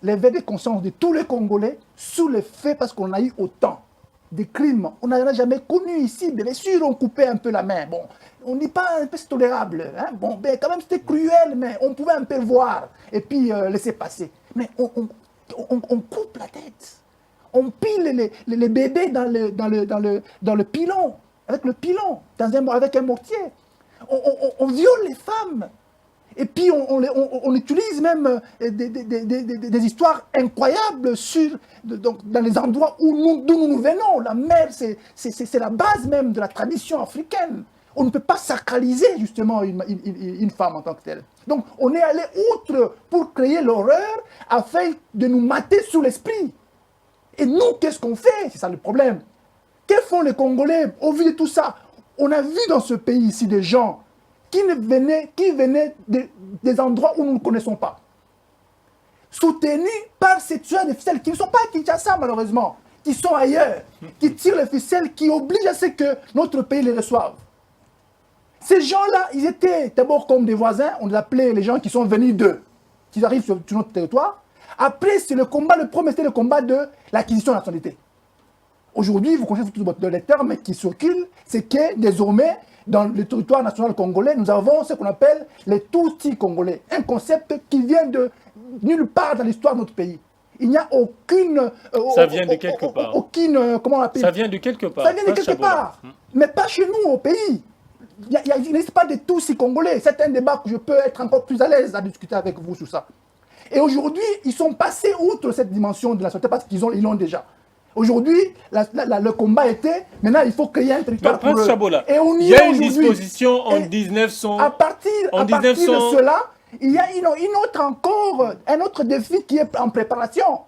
l'éveil des consciences de tous les Congolais sous les faits, parce qu'on a eu autant de crimes. On n'en a jamais connu ici. Bien sûr, on coupait un peu la main. Bon, on n'est pas un peu tolérable. Hein? Bon, ben, quand même, c'était cruel, mais on pouvait un peu voir et puis laisser passer. Mais on coupe la tête. On pile les bébés dans le pilon, avec le pilon, avec un mortier. On viole les femmes. Et puis on utilise même des histoires incroyables dans les endroits d'où nous venons. La mer, c'est la base même de la tradition africaine. On ne peut pas sacraliser justement une femme en tant que telle. Donc on est allé outre pour créer l'horreur afin de nous mater sous l'esprit. Et nous, qu'est-ce qu'on fait? C'est ça le problème. Que font les Congolais au vu de tout ça? On a vu dans ce pays ici des gens qui venaient des endroits où nous ne connaissons pas, soutenus par ces tueurs de ficelles qui ne sont pas à Kinshasa malheureusement, qui sont ailleurs, qui tirent les ficelles, qui obligent à ce que notre pays les reçoive. Ces gens-là, ils étaient d'abord comme des voisins, on les appelait les gens qui sont venus d'eux, qui arrivent sur notre territoire. Après, c'est le premier, c'était le combat de l'acquisition de la nationalité. Aujourd'hui, vous connaissez tous les termes qui circulent, c'est que désormais, dans le territoire national congolais, nous avons ce qu'on appelle les Tutsis congolais. Un concept qui vient de nulle part dans l'histoire de notre pays. Il n'y a aucune... ça vient de quelque part. Aucune... Comment on l'appelle? Ça vient de quelque part. Ça vient de quelque part. Mais pas chez nous, au pays. Il n'existe pas de Tutsis congolais. C'est un débat que je peux être encore plus à l'aise à discuter avec vous sur ça. Et aujourd'hui, ils sont passés outre cette dimension de la société parce qu'ils l'ont déjà. Aujourd'hui, le combat était, maintenant il faut créer un territoire pour eux. Chabola, et on y a une disposition en 1900. À partir de cela, il y a un autre défi qui est en préparation.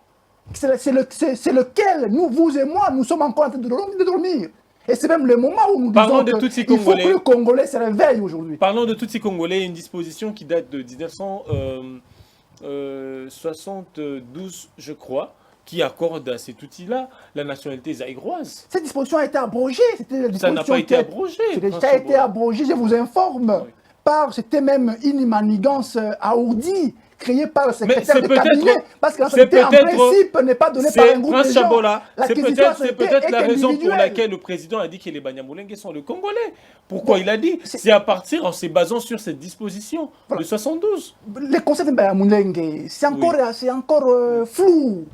C'est lequel, nous, vous et moi, nous sommes encore en train de dormir. Et c'est même le moment où nous disons qu'il faut que le Congolais se réveille aujourd'hui. Parlons de Tutsis congolais, une disposition qui date de 1972, je crois, qui accorde à ces Tutsis-là la nationalité zaïroise. Cette disposition a été abrogée. Ça n'a pas été abrogé. Ça a été abrogé, je vous informe. Oui. C'était même une manigance aourdie, créée par le secrétaire de cabinet. Parce que la nationalité, en principe, n'est pas donnée par un groupe de gens. C'est peut-être la raison pour laquelle le président a dit que les Banyamulenge sont le Congolais. Pourquoi il a dit? C'est à partir, en se basant sur cette disposition de 72. Le concept de Banyamulenge, c'est encore flou.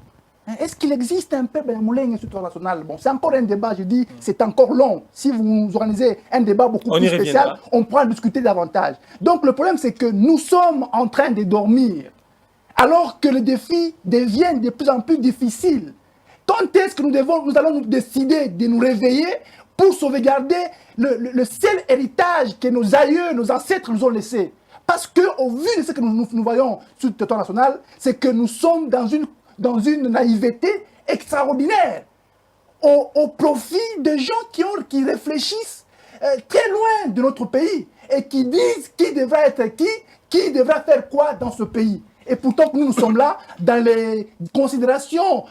Est-ce qu'il existe un peuple Banyamulenge sur le territoire national? Bon, c'est encore un débat, je dis, c'est encore long. Si vous organisez un débat beaucoup plus spécial, on pourra discuter davantage. Donc le problème, c'est que nous sommes en train de dormir, alors que les défis deviennent de plus en plus difficiles. Quand est-ce que nous allons nous décider de nous réveiller pour sauvegarder le seul héritage que nos aïeux, nos ancêtres nous ont laissé? Parce qu'au vu de ce que nous voyons sur le territoire national, c'est que nous sommes dans une naïveté extraordinaire, au profit de gens qui réfléchissent très loin de notre pays et qui disent qui devrait être qui devrait faire quoi dans ce pays. Et pourtant que nous sommes là dans les considérations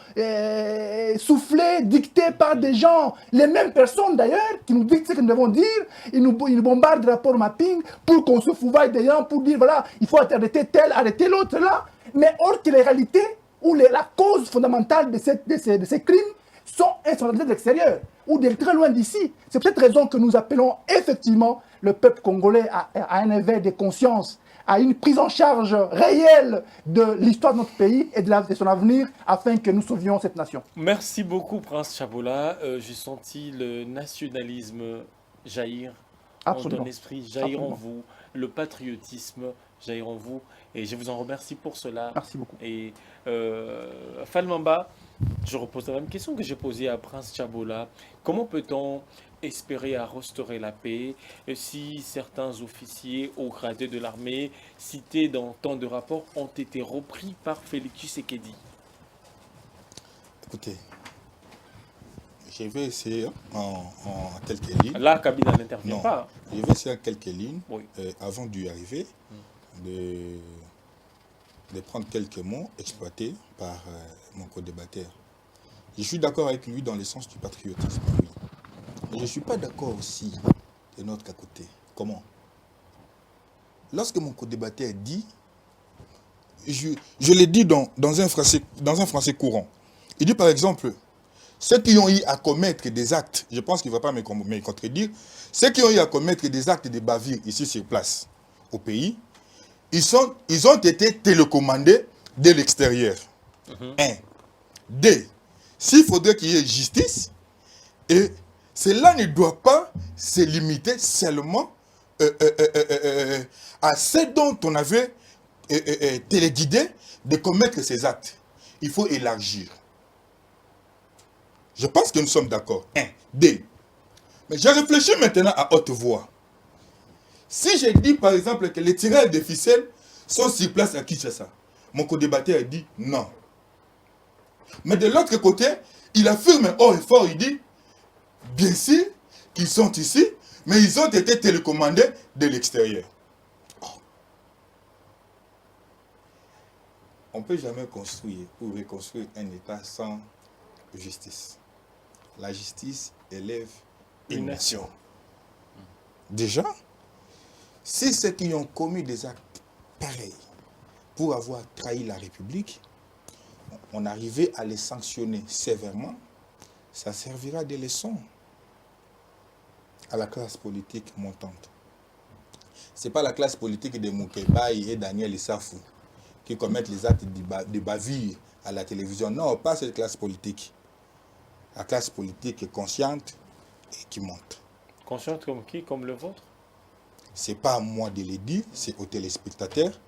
soufflées, dictées par des gens, les mêmes personnes d'ailleurs, qui nous dictent ce que nous devons dire. Ils nous bombardent de rapports mapping pour qu'on se fouvaille des gens, pour dire voilà, il faut arrêter tel, arrêter l'autre là. Mais or que les réalités où la cause fondamentale de ces crimes sont instrumentalisées de l'extérieur, ou de très loin d'ici. C'est pour cette raison que nous appelons effectivement le peuple congolais à un éveil de conscience, à une prise en charge réelle de l'histoire de notre pays et de son avenir, afin que nous sauvions cette nation. Merci beaucoup, Prince Chabola. J'ai senti le nationalisme jaillir en ton esprit, jaillir en vous, le patriotisme jaillir en vous, et je vous en remercie pour cela. Merci beaucoup. Et Falmamba, je repose la même question que j'ai posée à Prince Chabola. Comment peut-on espérer à restaurer la paix si certains officiers hauts gradés de l'armée cités dans tant de rapports ont été repris par Félix Tshisekedi? Écoutez, je vais essayer en quelques lignes. Là, Kabila n'intervient pas. Je vais essayer en quelques lignes, oui. Avant d'y arriver, de prendre quelques mots exploités par mon co-débatteur. Je suis d'accord avec lui dans le sens du patriotisme, oui. Mais je ne suis pas d'accord aussi de notre côté. Comment? Lorsque mon co-débatteur dit, je l'ai dit dans un français courant, il dit par exemple, ceux qui ont eu à commettre des actes, je pense qu'il ne va pas me contredire, ceux qui ont eu à commettre des actes de bavure ici sur place, au pays, ils ont été télécommandés de l'extérieur. Un. Deux. S'il faudrait qu'il y ait justice, et cela ne doit pas se limiter seulement à ce dont on avait téléguidé de commettre ces actes. Il faut élargir. Je pense que nous sommes d'accord. Un. Deux. Mais je réfléchis maintenant à haute voix. Si je dis par exemple que les tireurs de ficelles sont sur place à Kinshasa, mon co-débatteur dit non. Mais de l'autre côté, il affirme haut et fort, il dit bien sûr qu'ils sont ici, mais ils ont été télécommandés de l'extérieur. Oh. On ne peut jamais construire ou reconstruire un État sans justice. La justice élève une nation. Déjà, si ceux qui ont commis des actes pareils pour avoir trahi la République, on arrivait à les sanctionner sévèrement, ça servira de leçon à la classe politique montante. Ce n'est pas la classe politique de Moukebaï et Daniel Issafou qui commettent les actes de bavure à la télévision. Non, pas cette classe politique. La classe politique est consciente et qui monte. Consciente comme qui? Comme le vôtre? Ce n'est pas à moi de le dire, c'est aux téléspectateurs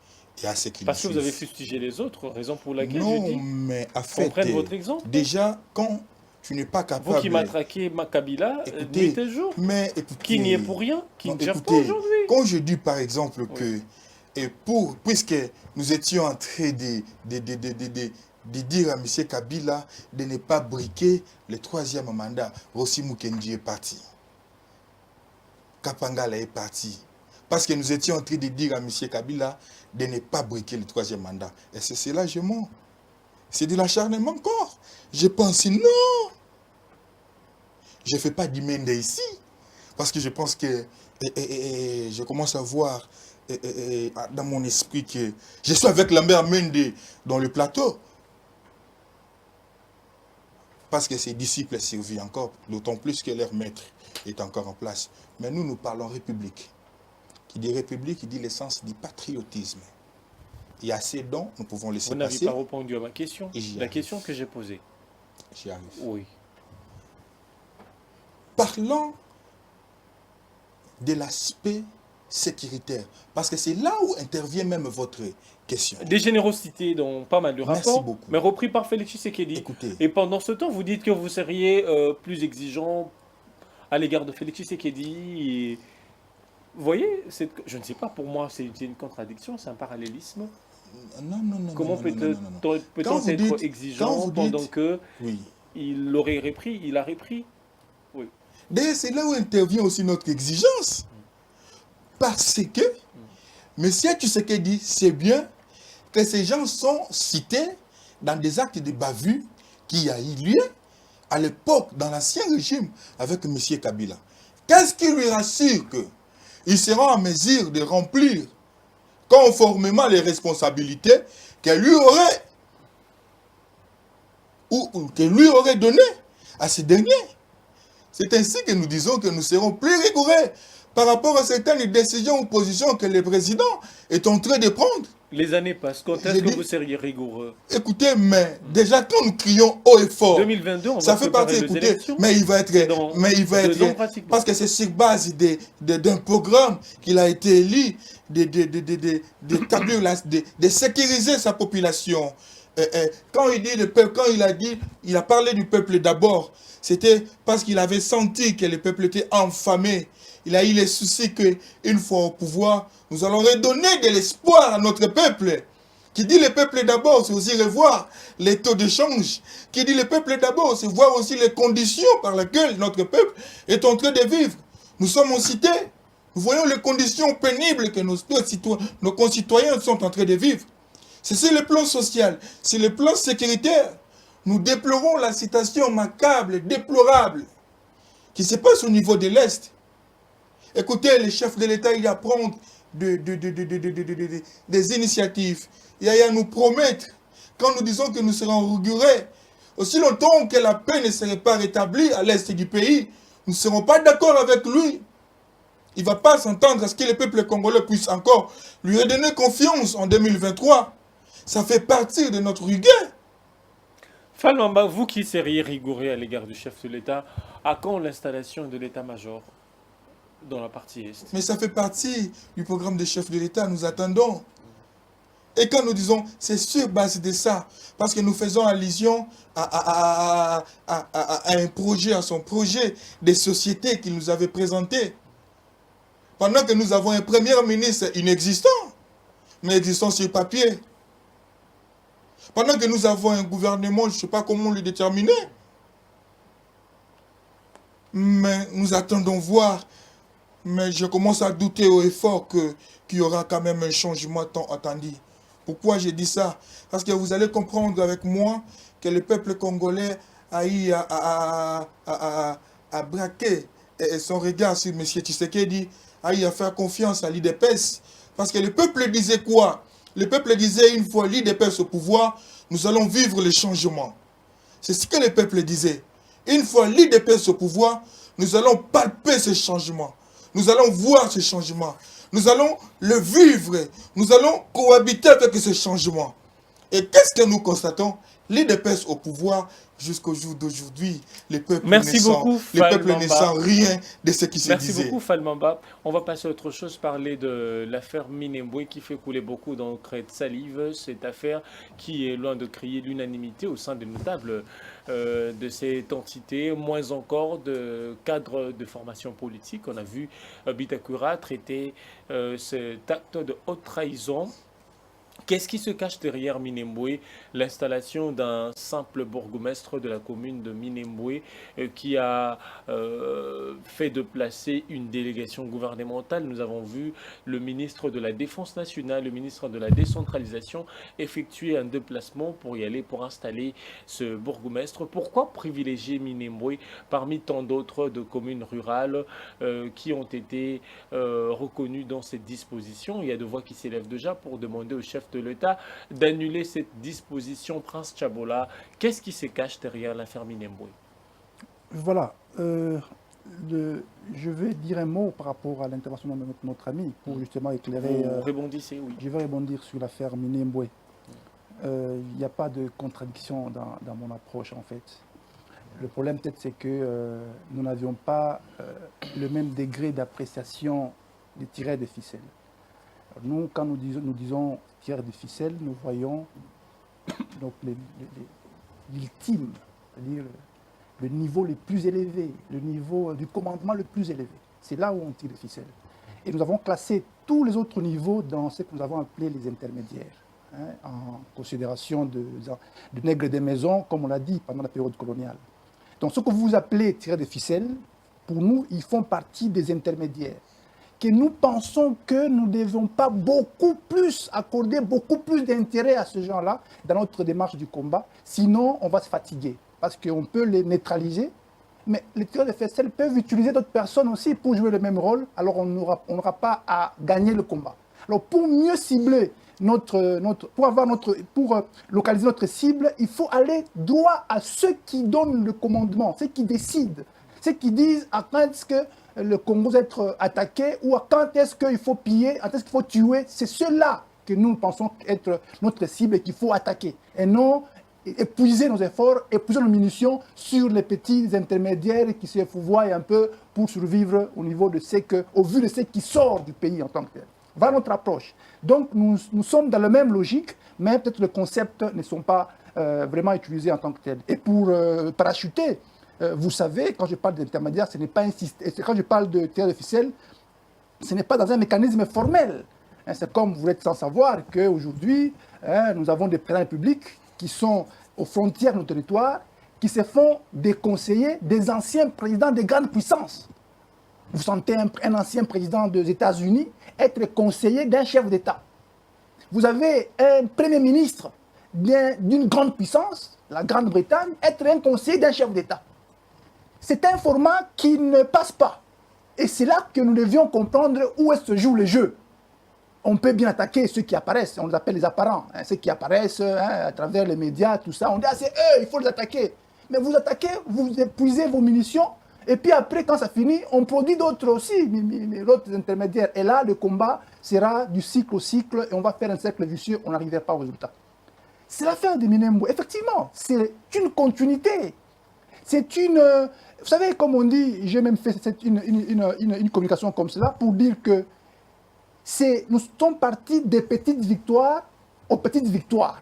et à ceux qui Parce que vous avez suivent. fustigé les autres, raison pour laquelle Non, je dis mais en fait, qu'on prenne votre exemple. déjà, quand tu n'es pas capable... Vous qui matraquez Kabila, écoutez, nuit et jour, mais écoutez, qui n'y est pour rien, qui non, ne gère pas écoutez, aujourd'hui. quand je dis par exemple que, Oui. puisque nous étions en train de dire à M. Kabila de ne pas briquer le 3e mandat, Rossi Mukendi est parti. Kapangala est parti. Parce que nous étions en train de dire à M. Kabila de ne pas briquer le 3e mandat. Et c'est cela, je mens. C'est de l'acharnement encore. Je pense non. Je ne fais pas d'imende ici. Parce que je pense que je commence à voir dans mon esprit que je suis avec Lambert Mende dans le plateau. Parce que ses disciples survivent encore, d'autant plus que leur maître est encore en place. Mais nous parlons République. Qui dit République, il dit l'essence du patriotisme. Il y a assez dons, nous pouvons laisser passer. Vous n'avez pas répondu à ma question. La question que j'ai posée. J'y arrive. Oui. Parlons de l'aspect sécuritaire. Parce que c'est là où intervient même votre question. Des générosités dans pas mal de rapports. Merci beaucoup. Mais repris par Félix Tshisekedi. Écoutez. Et pendant ce temps, vous dites que vous seriez plus exigeant à l'égard de Félix Tshisekedi. Et... Vous voyez, je ne sais pas, pour moi, c'est une contradiction, c'est un parallélisme. Non. Comment peut-on être exigeant pendant que il l'aurait repris, il a repris? Oui. D'ailleurs, c'est là où intervient aussi notre exigence. Parce que, monsieur Tshisekedi, c'est bien que ces gens sont cités dans des actes de bavure qui a eu lieu à l'époque, dans l'ancien régime, avec monsieur Kabila. Qu'est-ce qui lui rassure qu'ils seront en mesure de remplir conformément les responsabilités qu'elle lui aurait ou qu'elle lui aurait données à ces derniers? C'est ainsi que nous disons que nous serons plus rigoureux par rapport à certaines décisions ou positions que le président est en train de prendre. Les années passent. Quand est-ce que vous seriez rigoureux? Écoutez, mais déjà quand nous crions haut et fort, 2022, on ça va fait partie, écoutez, mais il va être, parce que c'est sur base d'un programme qu'il a été élu, de sécuriser sa population. Quand il dit le peuple, quand il a parlé du peuple d'abord, c'était parce qu'il avait senti que le peuple était affamé. Il a eu les soucis qu'une fois au pouvoir, nous allons redonner de l'espoir à notre peuple. Qui dit le peuple d'abord, c'est aussi revoir les taux de change. Qui dit le peuple d'abord, c'est voir aussi les conditions par lesquelles notre peuple est en train de vivre. Nous sommes en cité. Nous voyons les conditions pénibles que nos concitoyens sont en train de vivre. C'est sur le plan social, sur le plan sécuritaire. Nous déplorons la situation macabre, déplorable, qui se passe au niveau de l'Est. Écoutez, les chefs de l'État, il y a à prendre des initiatives. Il y a à nous promettre, quand nous disons que nous serons rigoureux, aussi longtemps que la paix ne serait pas rétablie à l'Est du pays, nous ne serons pas d'accord avec lui. Il ne va pas s'entendre à ce que le peuple congolais puisse encore lui redonner confiance en 2023. Ça fait partie de notre rigueur. Falmamba, vous qui seriez rigoureux à l'égard du chef de l'État, à quand l'installation de l'état-major dans la partie Est? Mais ça fait partie du programme des chefs de l'État, nous attendons. Et quand nous disons, c'est sur base de ça, parce que nous faisons allusion à un projet, à son projet des sociétés qu'il nous avait présenté. Pendant que nous avons un premier ministre inexistant, mais existant sur papier. Pendant que nous avons un gouvernement, je ne sais pas comment le déterminer. Mais nous attendons voir. Mais je commence à douter au effort qu'il y aura quand même un changement tant attendu. Pourquoi j'ai dit ça? Parce que vous allez comprendre avec moi que le peuple congolais a eu à braquer son regard sur M. Tshisekedi, a eu à faire confiance à l'IDPS. Parce que le peuple disait quoi? Le peuple disait une fois l'IDPS au pouvoir, nous allons vivre le changement. C'est ce que le peuple disait. Une fois l'IDPS au pouvoir, nous allons palper ces changements. Nous allons voir ces changements. Nous allons le vivre. Nous allons cohabiter avec ces changements. Et qu'est-ce que nous constatons? L'IDPS au pouvoir jusqu'au jour d'aujourd'hui, les peuples ne sentent rien de ce qui se disait. Merci beaucoup, Falmamba. On va passer à autre chose, parler de l'affaire Minembwe qui fait couler beaucoup d'encre et de salive. Cette affaire qui est loin de créer l'unanimité au sein des notables de cette entité, moins encore de cadres de formation politique. On a vu Bitakura traiter cet acte de haute trahison. Qu'est-ce qui se cache derrière Minembwe? L'installation d'un simple bourgmestre de la commune de Minembwe qui a fait déplacer une délégation gouvernementale. Nous avons vu le ministre de la Défense nationale, le ministre de la décentralisation effectuer un déplacement pour y aller, pour installer ce bourgmestre. Pourquoi privilégier Minembwe parmi tant d'autres de communes rurales qui ont été reconnues dans cette disposition? Il y a des voix qui s'élèvent déjà pour demander au chef de l'État d'annuler cette disposition Prince Chabola. Qu'est-ce qui se cache derrière l'affaire Minembwe? Voilà. Je vais dire un mot par rapport à l'intervention de notre ami pour justement éclairer. Vous rebondissez, oui. Je vais rebondir sur l'affaire Minembwe. Il n'y a pas de contradiction dans mon approche en fait. Le problème peut-être c'est que nous n'avions pas le même degré d'appréciation des tirets de ficelle. Nous, quand nous disons tirer de ficelle, nous voyons donc l'ultime, c'est-à-dire le niveau le plus élevé, le niveau du commandement le plus élevé. C'est là où on tire de ficelle. Et nous avons classé tous les autres niveaux dans ce que nous avons appelé les intermédiaires, en considération de nègres des maisons, comme on l'a dit pendant la période coloniale. Donc ce que vous appelez tirer de ficelle, pour nous, ils font partie des intermédiaires. Que nous pensons que nous ne devons pas accorder beaucoup plus d'intérêt à ce genre-là dans notre démarche du combat, sinon on va se fatiguer, parce qu'on peut les neutraliser, mais les tireurs de ficelle peuvent utiliser d'autres personnes aussi pour jouer le même rôle, alors on n'aura pas à gagner le combat. Alors pour mieux cibler pour localiser notre cible, il faut aller droit à ceux qui donnent le commandement, ceux qui décident, ceux qui disent à quand est-ce que le Congo doit être attaqué ou à quand est-ce qu'il faut piller, quand est-ce qu'il faut tuer. C'est ceux-là que nous pensons être notre cible et qu'il faut attaquer. Et non épuiser nos efforts, épuiser nos munitions sur les petits intermédiaires qui se fouvoient un peu pour survivre au vu de ce qui sort du pays en tant que tel. Voilà notre approche. Donc nous sommes dans la même logique, mais peut-être les concepts ne sont pas vraiment utilisés en tant que tel. Et pour parachuter, vous savez, quand je parle d'intermédiaire, ce n'est pas quand je parle de tireur de ficelle, ce n'est pas dans un mécanisme formel. C'est comme vous êtes sans savoir qu'aujourd'hui, nous avons des présidents publics qui sont aux frontières de nos territoires, qui se font des conseillers des anciens présidents des grandes puissances. Vous sentez un ancien président des États-Unis être conseiller d'un chef d'État. Vous avez un premier ministre d'une grande puissance, la Grande-Bretagne, être un conseiller d'un chef d'État. C'est un format qui ne passe pas. Et c'est là que nous devions comprendre où est-ce que se joue le jeu. On peut bien attaquer ceux qui apparaissent, on les appelle les apparents, ceux qui apparaissent à travers les médias, tout ça. On dit, c'est eux, il faut les attaquer. Mais vous attaquez, vous épuisez vos munitions, et puis après, quand ça finit, on produit d'autres aussi, d'autres intermédiaires. Et là, le combat sera du cycle au cycle, et on va faire un cercle vicieux, on n'arrivera pas au résultat. C'est l'affaire de Minembwe. Effectivement, c'est une continuité. C'est une... Vous savez, comme on dit, j'ai même fait une communication comme cela pour dire que nous sommes partis des petites victoires aux petites victoires.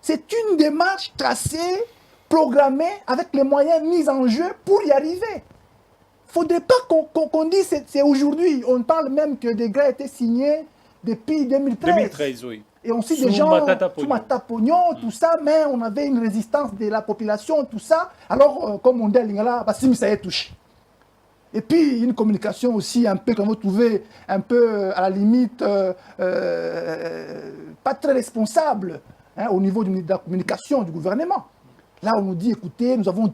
C'est une démarche tracée, programmée, avec les moyens mis en jeu pour y arriver. Il ne faudrait pas qu'on dise que c'est aujourd'hui. On parle même que des gars étaient signés depuis 2013. 2013, oui. Et on cite des gens, sous Matapognon, tout ça, mais on avait une résistance de la population, tout ça. Alors, comme on dit à Lingala, Bassim, ça y est touché. Et puis, une communication aussi un peu, comme vous trouvez, un peu à la limite, pas très responsable au niveau de la communication du gouvernement. Là, on nous dit, écoutez, nous avons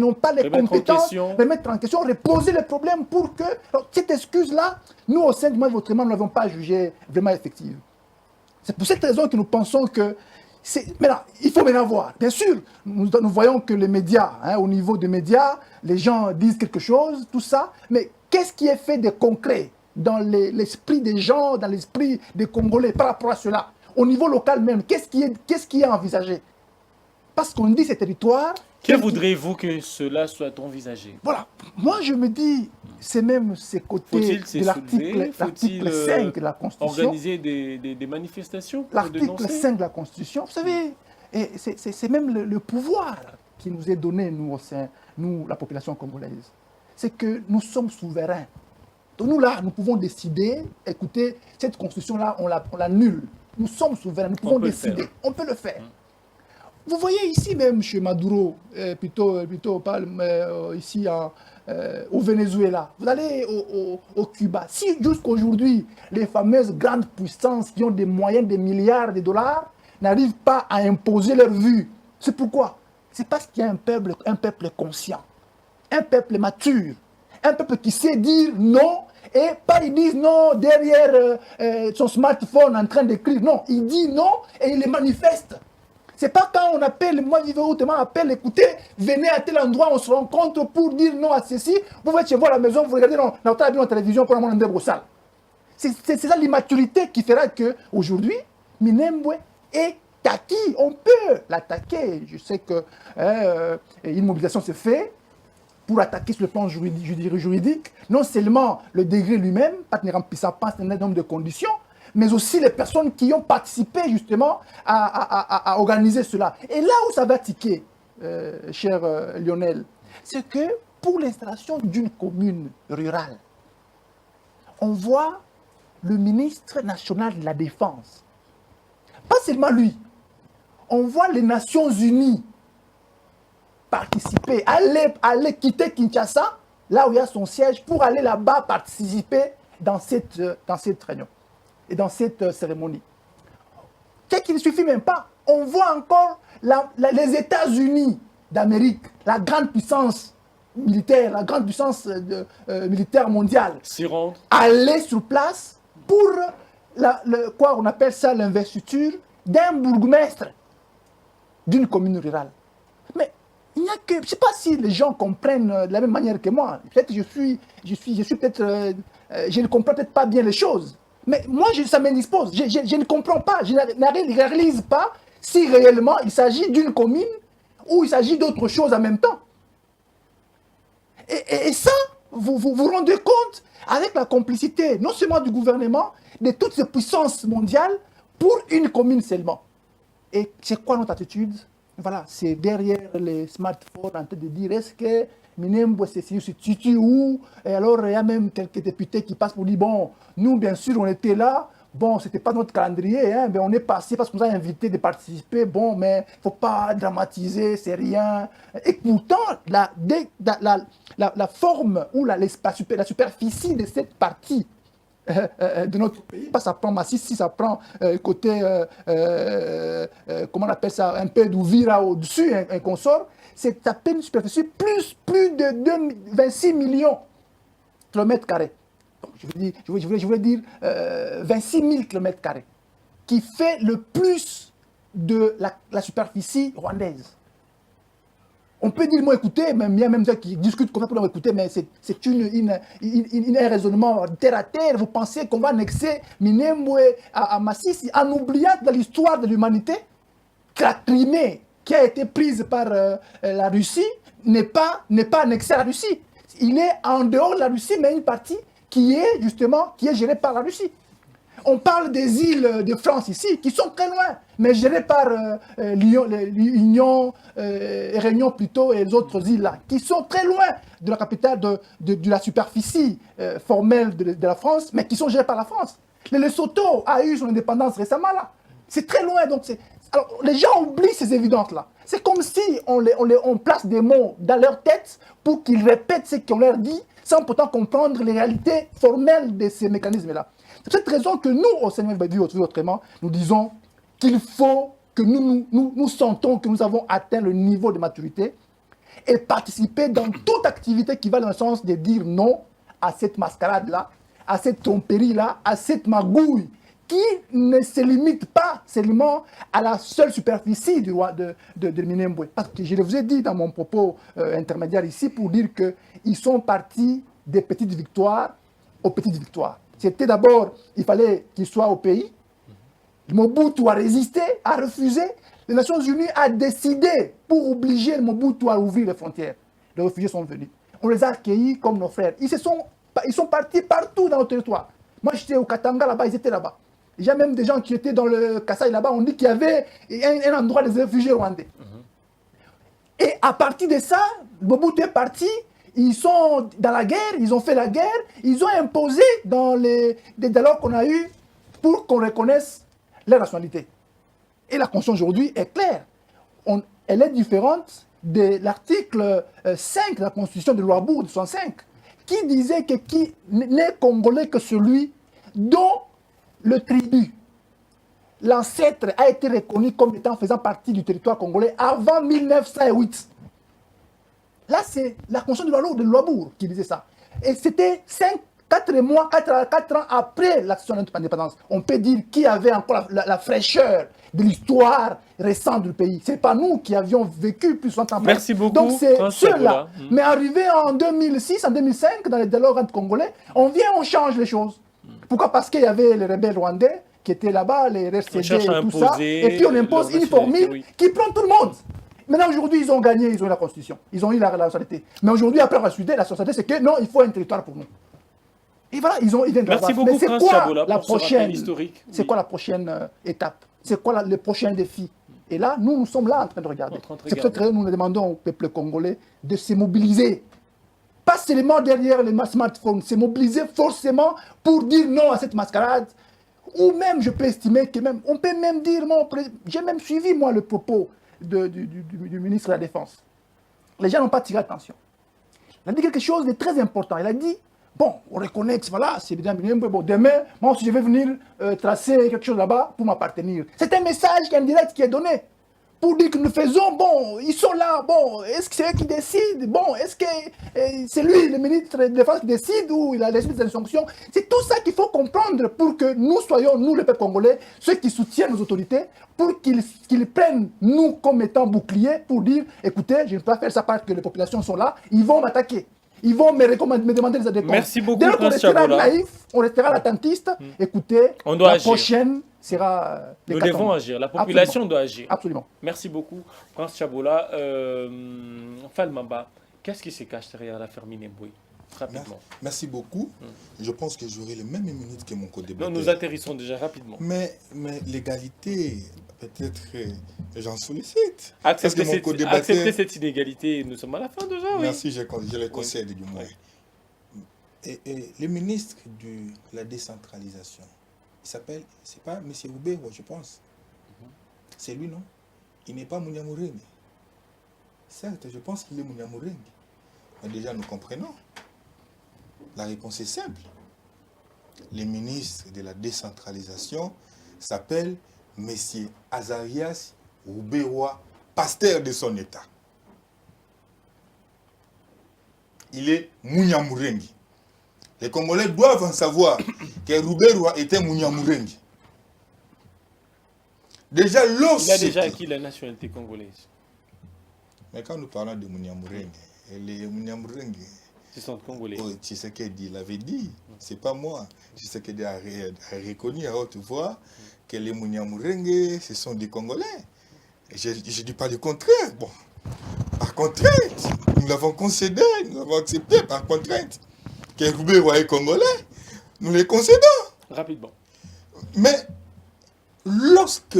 n'ont pas les compétences de mettre en question, reposer les problèmes pour que... Alors, cette excuse-là, nous, au sein du mouvement Votre-Main, nous ne l'avons pas jugée vraiment effective. C'est pour cette raison que nous pensons que... Maintenant, il faut maintenant voir. Bien sûr, nous voyons que les médias, au niveau des médias, les gens disent quelque chose, tout ça, mais qu'est-ce qui est fait de concret dans l'esprit des gens, dans l'esprit des Congolais par rapport à cela? Au niveau local même, qu'est-ce qui est envisagé? Parce qu'on dit ces territoires... Que voudriez-vous que cela soit envisagé? Voilà. Moi, je me dis, c'est même ces côtés de l'article 5 de la Constitution. Organiser des manifestations? L'article 5 de la Constitution, vous savez, c'est même le pouvoir qui nous est donné, nous, la population congolaise. C'est que nous sommes souverains. Donc nous, là, nous pouvons décider, écoutez, cette Constitution-là, on l'annule. Nous sommes souverains, nous pouvons décider. On peut le faire. Vous voyez ici même chez Maduro, plutôt ici au Venezuela, vous allez au Cuba. Si jusqu'aujourd'hui, les fameuses grandes puissances qui ont des moyens, des milliards de dollars, n'arrivent pas à imposer leur vue, c'est pourquoi? C'est parce qu'il y a un peuple conscient, un peuple mature, un peuple qui sait dire non, et pas ils disent non derrière son smartphone en train d'écrire. Non, il dit non et il les manifeste. C'est pas quand on appelle, moi Vivre appelle, écoutez, venez à tel endroit, on se rencontre pour dire non à ceci. Vous faites chez vous à la maison, vous regardez la télévision pour avoir un débat au salle. C'est ça l'immaturité qui fera qu'aujourd'hui, Minembwe est acquis. On peut l'attaquer. Je sais qu'une mobilisation se fait pour attaquer sur le plan juridique, non seulement le degré lui-même, pas ne remplissant pas un certain nombre de conditions, mais aussi les personnes qui ont participé justement à organiser cela. Et là où ça va tiquer, cher Lionel, c'est que pour l'installation d'une commune rurale, on voit le ministre national de la Défense. Pas seulement lui, on voit les Nations Unies participer, aller quitter Kinshasa, là où il y a son siège, pour aller là-bas participer dans cette réunion et dans cette cérémonie. C'est qu'il ne suffit même pas. On voit encore les États-Unis d'Amérique, la grande puissance militaire, la grande puissance militaire mondiale, aller sur place pour quoi on appelle ça l'investiture d'un bourgmestre d'une commune rurale. Mais il n'y a que, je ne sais pas si les gens comprennent de la même manière que moi. Peut-être que je ne comprends peut-être pas bien les choses. Mais moi, ça m'indispose. Je ne comprends pas, je ne réalise pas si réellement il s'agit d'une commune ou il s'agit d'autre chose en même temps. Et ça, vous vous rendez compte avec la complicité, non seulement du gouvernement, de toutes ces puissances mondiales pour une commune seulement. Et c'est quoi notre attitude? Voilà, c'est derrière les smartphones en train de dire est-ce que Minembwe se situe où? Et alors il y a même quelques députés qui passent pour dire bon, nous bien sûr on était là, bon c'était pas notre calendrier, mais on est passé parce qu'on nous a invités de participer, bon mais faut pas dramatiser, c'est rien. Et pourtant la forme ou la superficie de cette partie de notre pays, pas ça prend Massissi, si ça prend côté, comment on appelle ça, un peu d'Ouvira au-dessus, un consort, c'est à peine une superficie plus de 26 millions de kilomètres carrés. Je voulais dire 26 000 kilomètres carrés, qui fait le plus de la superficie rwandaise. On peut dire, moi, écoutez, même, il y a même ceux qui discutent comme ça pour écouter, mais c'est un raisonnement terre à terre. Vous pensez qu'on va annexer Minembwe à Massissi en oubliant dans l'histoire de l'humanité que la Crimée, qui a été prise par la Russie, n'est pas annexée à la Russie. Il est en dehors de la Russie, mais une partie qui est gérée par la Russie. On parle des îles de France ici, qui sont très loin, mais gérées par l'Union, Réunion plutôt, et les autres îles là, qui sont très loin de la capitale, de la superficie formelle de la France, mais qui sont gérées par la France. Le Lesotho a eu son indépendance récemment là. C'est très loin, donc alors, les gens oublient ces évidences-là. C'est comme si on place des mots dans leur tête pour qu'ils répètent ce qu'on leur dit, sans pourtant comprendre les réalités formelles de ces mécanismes-là. C'est pour cette raison que nous, au Seigneur Vivre Autrement, nous disons qu'il faut que nous sentons que nous avons atteint le niveau de maturité et participer dans toute activité qui va dans le sens de dire non à cette mascarade-là, à cette tromperie-là, à cette magouille qui ne se limite pas seulement à la seule superficie du roi de Minembwe. Parce que je vous ai dit dans mon propos intermédiaire ici pour dire qu'ils sont partis des petites victoires aux petites victoires. C'était d'abord, il fallait qu'ils soient au pays. Mobutu a résisté, a refusé. Les Nations Unies a décidé pour obliger Mobutu à ouvrir les frontières. Les réfugiés sont venus. On les a accueillis comme nos frères. Ils sont partis partout dans le territoire. Moi, j'étais au Katanga là-bas, ils étaient là-bas. Il y a même des gens qui étaient dans le Kasaï là-bas, on dit qu'il y avait un endroit des réfugiés rwandais. Et à partir de ça, Mobutu est parti, ils sont dans la guerre, ils ont fait la guerre, ils ont imposé dans les dialogues qu'on a eus pour qu'on reconnaisse leur nationalité. Et la Constitution aujourd'hui est claire. Elle est différente de l'article 5 de la Constitution de Louabourg de 65, qui disait que qui n'est congolais que celui dont le tribut, l'ancêtre a été reconnu comme étant faisant partie du territoire congolais avant 1908. Là, c'est la Constitution de Louabourg qui disait ça. Et c'était 4 ans après l'action d'indépendance. On peut dire qui avait encore la fraîcheur de l'histoire récente du pays. Ce n'est pas nous qui avions vécu plus longtemps. Merci beaucoup. Donc c'est ceux-là. Mais arrivé en 2006, en 2005, dans les dialogues entre Congolais, on change les choses. Pourquoi? Parce qu'il y avait les rebelles rwandais qui étaient là-bas, les RCD et tout ça. Et puis on impose une formule qui prend tout le monde. Maintenant, aujourd'hui, ils ont gagné, ils ont eu la Constitution. Ils ont eu la société. Mais aujourd'hui, après la société, c'est que non, il faut un territoire pour nous. Et voilà, ils viennent de la base. Merci beaucoup, Prince Chabola, c'est quoi la prochaine étape? C'est quoi le prochain défi? Et là, nous sommes là en train de regarder. C'est pour ça que nous demandons au peuple congolais de se mobiliser. Pas seulement derrière les smartphones, se mobiliser forcément pour dire non à cette mascarade. Ou même, je peux estimer que même, on peut même dire, j'ai même suivi moi le propos du ministre de la Défense. Les gens n'ont pas tiré attention. Il a dit quelque chose de très important. Il a dit, bon, on reconnaît que voilà, c'est bien, bon, demain, moi aussi je vais venir tracer quelque chose là-bas pour m'appartenir. C'est un message indirect qui est donné. Pour dire que nous faisons, bon, ils sont là, bon, est-ce que c'est eux qui décident? Bon, est-ce que c'est lui, le ministre de la Défense, qui décide ou il a décidé des sanctions? C'est tout ça qu'il faut comprendre pour que nous soyons, nous, le peuple congolais, ceux qui soutiennent nos autorités, pour qu'ils prennent nous comme étant boucliers pour dire, écoutez, je ne peux pas faire ça parce que les populations sont là, ils vont m'attaquer. Ils vont me demander des réponses. Merci beaucoup, dès qu'on restera naïf, on restera l'attentiste, écoutez, la prochaine sera... Nous devons agir, la population doit agir. Absolument. Merci beaucoup, Prince Chabola. Falmamba, qu'est-ce qui se cache derrière l'affaire Minembwe? Rapidement. Merci beaucoup. Je pense que j'aurai les mêmes minutes que mon co-débatteur. Non, nous atterrissons déjà rapidement. Mais l'égalité, peut-être, j'en sollicite. Accepter cette inégalité, nous sommes à la fin déjà. Merci, je le concède du moins. Et le ministre de la décentralisation, il s'appelle, c'est pas M. Roubero, je pense. C'est lui, non? Il n'est pas Munyamurenge. Certes, je pense qu'il est Munyamurenge. Mais déjà, nous comprenons. La réponse est simple. Le ministre de la décentralisation s'appelle M. Azarias Rouberoa, pasteur de son État. Il est Munyamurenge. Les Congolais doivent en savoir que Rouberoa était Munyamurenge. Déjà, il a déjà acquis la nationalité congolaise. Mais quand nous parlons de Munyamurenge, les Munyamurenge, ce sont congolais. Oh, Tshisekedi l'avait dit, c'est pas moi. Tshisekedi a reconnu à haute voix que les Munyamurenge, ce sont des Congolais. Et je ne dis pas le contraire. Bon, par contrainte, nous l'avons concédé, nous l'avons accepté par contrainte. Que Rouberoa est Congolais, nous les concédons. Rapidement. Mais lorsque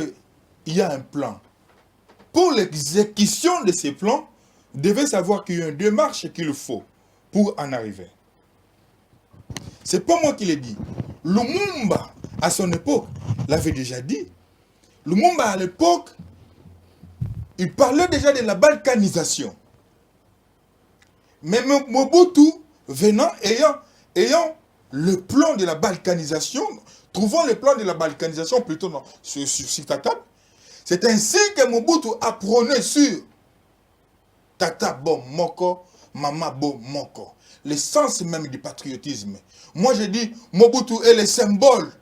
il y a un plan, pour l'exécution de ces plans, vous devez savoir qu'il y a une démarche qu'il faut pour en arriver. C'est pas moi qui l'ai dit. Lumumba, à son époque, l'avait déjà dit. Lumumba, à l'époque, il parlait déjà de la balkanisation. Mais Mobutu, venant, ayant le plan de la balkanisation, trouvant le plan de la balkanisation plutôt sur ta table, c'est ainsi que Mobutu a prôné sur tata bo moko, mama bo moko. L'essence même du patriotisme. Moi, je dis, Mobutu est le symbole.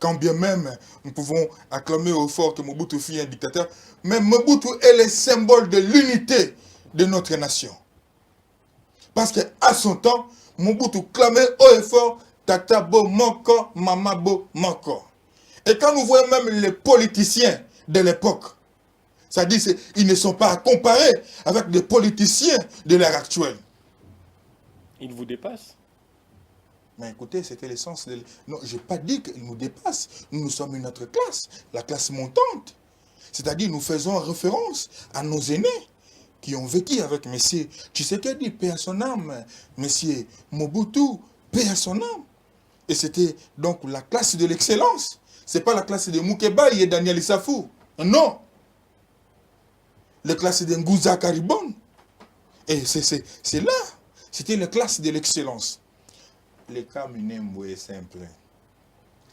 Quand bien même, nous pouvons acclamer au fort que Mobutu fut un dictateur, mais Mobutu est le symbole de l'unité de notre nation. Parce qu'à son temps, Mobutu clamait haut et fort, tata bo moko, mama bo moko. Et quand nous voyons même les politiciens de l'époque, c'est-à-dire qu'ils ne sont pas à comparer avec des politiciens de l'ère actuelle. Ils vous dépassent. Mais écoutez, c'était l'essence de... Non, je n'ai pas dit qu'ils nous dépassent. Nous sommes une autre classe, la classe montante. C'est-à-dire nous faisons référence à nos aînés qui ont vécu avec M. Tshisekedi, paix à son âme, M. Mobutu, paix à son âme. Et c'était donc la classe de l'excellence. Ce n'est pas la classe de Moukeba et Daniel Issafou. Non. La classe de Ngouza Karibon. Et c'est là. C'était la classe de l'excellence. Le cas Minembo est simple.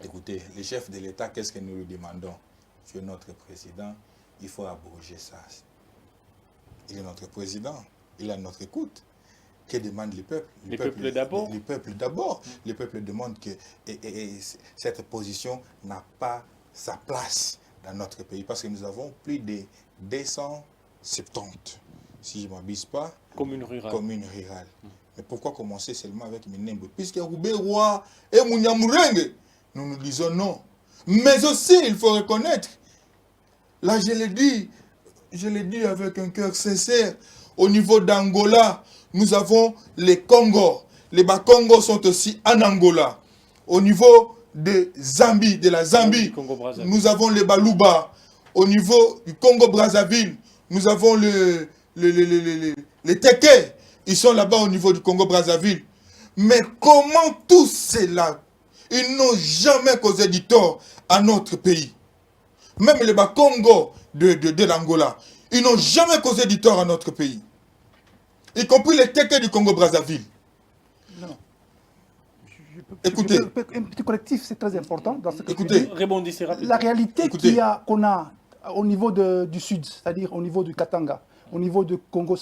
Écoutez, les chefs de l'État, qu'est-ce que nous lui demandons? Monsieur notre président, il faut abroger ça. Il est notre président, il est à notre écoute. Que demande le peuple? Le peuple d'abord. Le peuple d'abord. Le peuple demande que cette position n'a pas sa place dans notre pays. Parce que nous avons plus de 270, si je ne m'abuse pas, communes rurales. Mais pourquoi commencer seulement avec Minembo? Puisque Roubé Roi et Mouniamurenge, nous nous disons non. Mais aussi, il faut reconnaître, là je l'ai dit avec un cœur sincère, au niveau d'Angola, nous avons les Congos. Les Bas-Congos sont aussi en Angola. Au niveau de Zambie, de la Zambie, nous avons les Baluba. Au niveau du Congo-Brazzaville, nous avons les Teke. Ils sont là-bas au niveau du Congo-Brazzaville. Mais comment tout cela, ils n'ont jamais causé du tort à notre pays. Même les Bas-Congo de l'Angola, ils n'ont jamais causé du tort à notre pays. Y compris les Teke du Congo-Brazzaville. Non. Écoutez. Un petit correctif, c'est très important dans ce que écoutez, tu dis. Rebondissez rapidement. La réalité qu'on a au niveau du sud, c'est-à-dire au niveau du Katanga, au niveau du Congo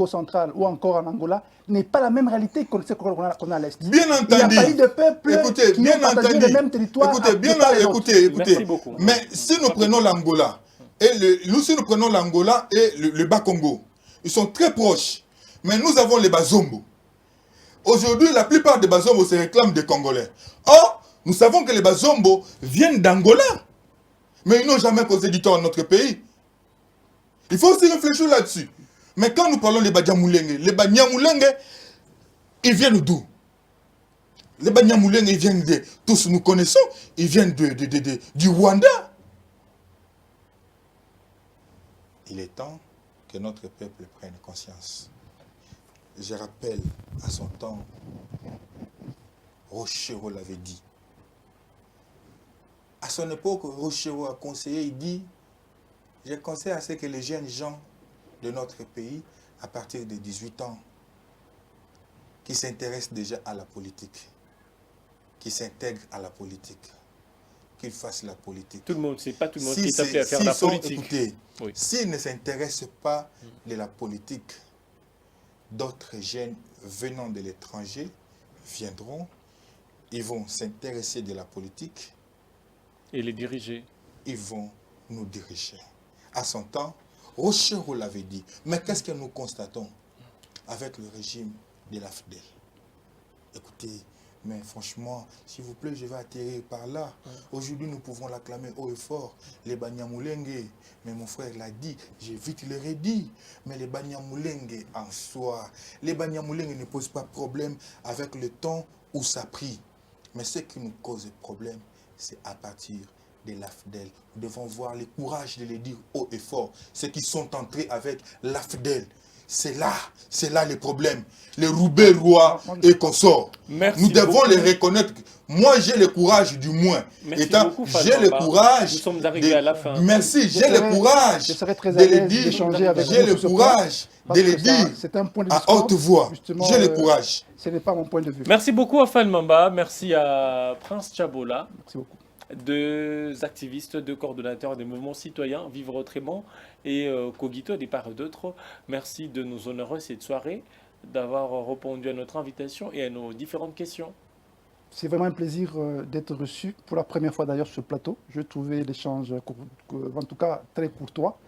central ou encore en Angola, n'est pas la même réalité qu'on a à l'Est. Bien entendu. Il y a pas eu de peuple qui bien ont partagé entendu. le même territoire. Écoutez. Merci beaucoup. Mais si nous prenons l'Angola, et le Bas-Congo, ils sont très proches. Mais nous avons les Bazombo. Aujourd'hui, la plupart des Bazombo se réclament des Congolais. Or, nous savons que les Bazombo viennent d'Angola. Mais ils n'ont jamais causé du tort à notre pays. Il faut aussi réfléchir là-dessus. Mais quand nous parlons des Banyamulenge, les Banyamulenge, ils viennent d'où? Les Banyamulenge, ils viennent de... Tous nous connaissons, ils viennent du Rwanda. Il est temps que notre peuple prenne conscience. Je rappelle, à son temps, Rochero l'avait dit. À son époque, Rochero a conseillé, il dit, je conseille à ce que les jeunes gens de notre pays, à partir de 18 ans, qui s'intéressent déjà à la politique, qui s'intègrent à la politique, qu'ils fassent la politique. Tout le monde, c'est pas tout le monde qui est appelé à faire la politique. Écoutez, oui. S'ils ne s'intéressent pas de la politique, d'autres jeunes venant de l'étranger viendront, ils vont s'intéresser de la politique. Et les diriger. Ils vont nous diriger. À son temps, Rochero l'avait dit. Mais qu'est-ce que nous constatons avec le régime de l'AFDEL? Écoutez, mais franchement, s'il vous plaît, je vais atterrir par là. Aujourd'hui, nous pouvons l'acclamer haut et fort. Les Banyamulenge, mais mon frère l'a dit, j'ai vite le redit. Mais les Banyamulenge en soi, les Banyamulenge ne posent pas de problème avec le temps où ça prie. Mais ce qui nous cause problème, c'est à partir de l'AFDEL. Nous devons voir le courage de les dire haut et fort. Ceux qui sont entrés avec l'AFDEL, c'est là le problème. Les Roubé, Roi et consorts. Nous devons les reconnaître. Moi, j'ai le courage du moins. J'ai le courage. Nous sommes arrivés à la fin. Merci, j'ai le courage de les dire. J'ai le courage de les dire à haute voix. J'ai le courage. Ce n'est pas mon point de vue. Merci beaucoup à Fall Mamba. Merci à Prince Chabola. Merci beaucoup. deux activistes, deux coordonnateurs des mouvements citoyens, Vivre Autrement et Cogito, des part d'autres. Merci de nous honorer cette soirée, d'avoir répondu à notre invitation et à nos différentes questions. C'est vraiment un plaisir d'être reçu pour la première fois d'ailleurs sur ce plateau. Je trouvais l'échange, en tout cas, très courtois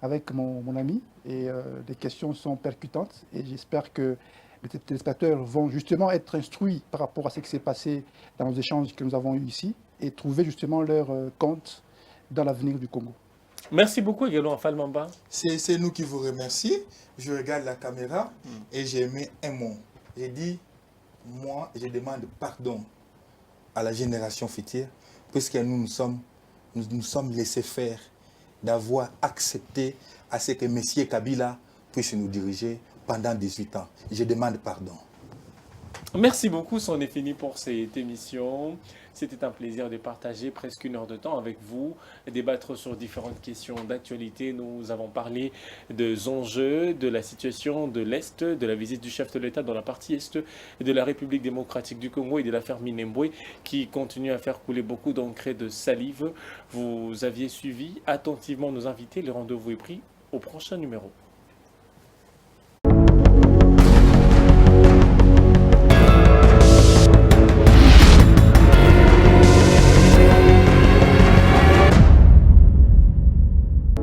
avec mon ami et les questions sont percutantes et j'espère que les téléspectateurs vont justement être instruits par rapport à ce qui s'est passé dans nos échanges que nous avons eus ici et trouver justement leur compte dans l'avenir du Congo. Merci beaucoup également, Falmamba. C'est nous qui vous remercions. Je regarde la caméra et j'ai mis un mot. J'ai dit, moi, je demande pardon à la génération future, puisque nous sommes laissés faire, d'avoir accepté à ce que M. Kabila puisse nous diriger pendant 18 ans. Je demande pardon. Merci beaucoup, c'en est fini pour cette émission. C'était un plaisir de partager presque une heure de temps avec vous, débattre sur différentes questions d'actualité. Nous avons parlé des enjeux, de la situation de l'Est, de la visite du chef de l'État dans la partie Est de la République démocratique du Congo et de l'affaire Minembwe qui continue à faire couler beaucoup d'encre et de salive. Vous aviez suivi attentivement nos invités. Le rendez-vous est pris au prochain numéro.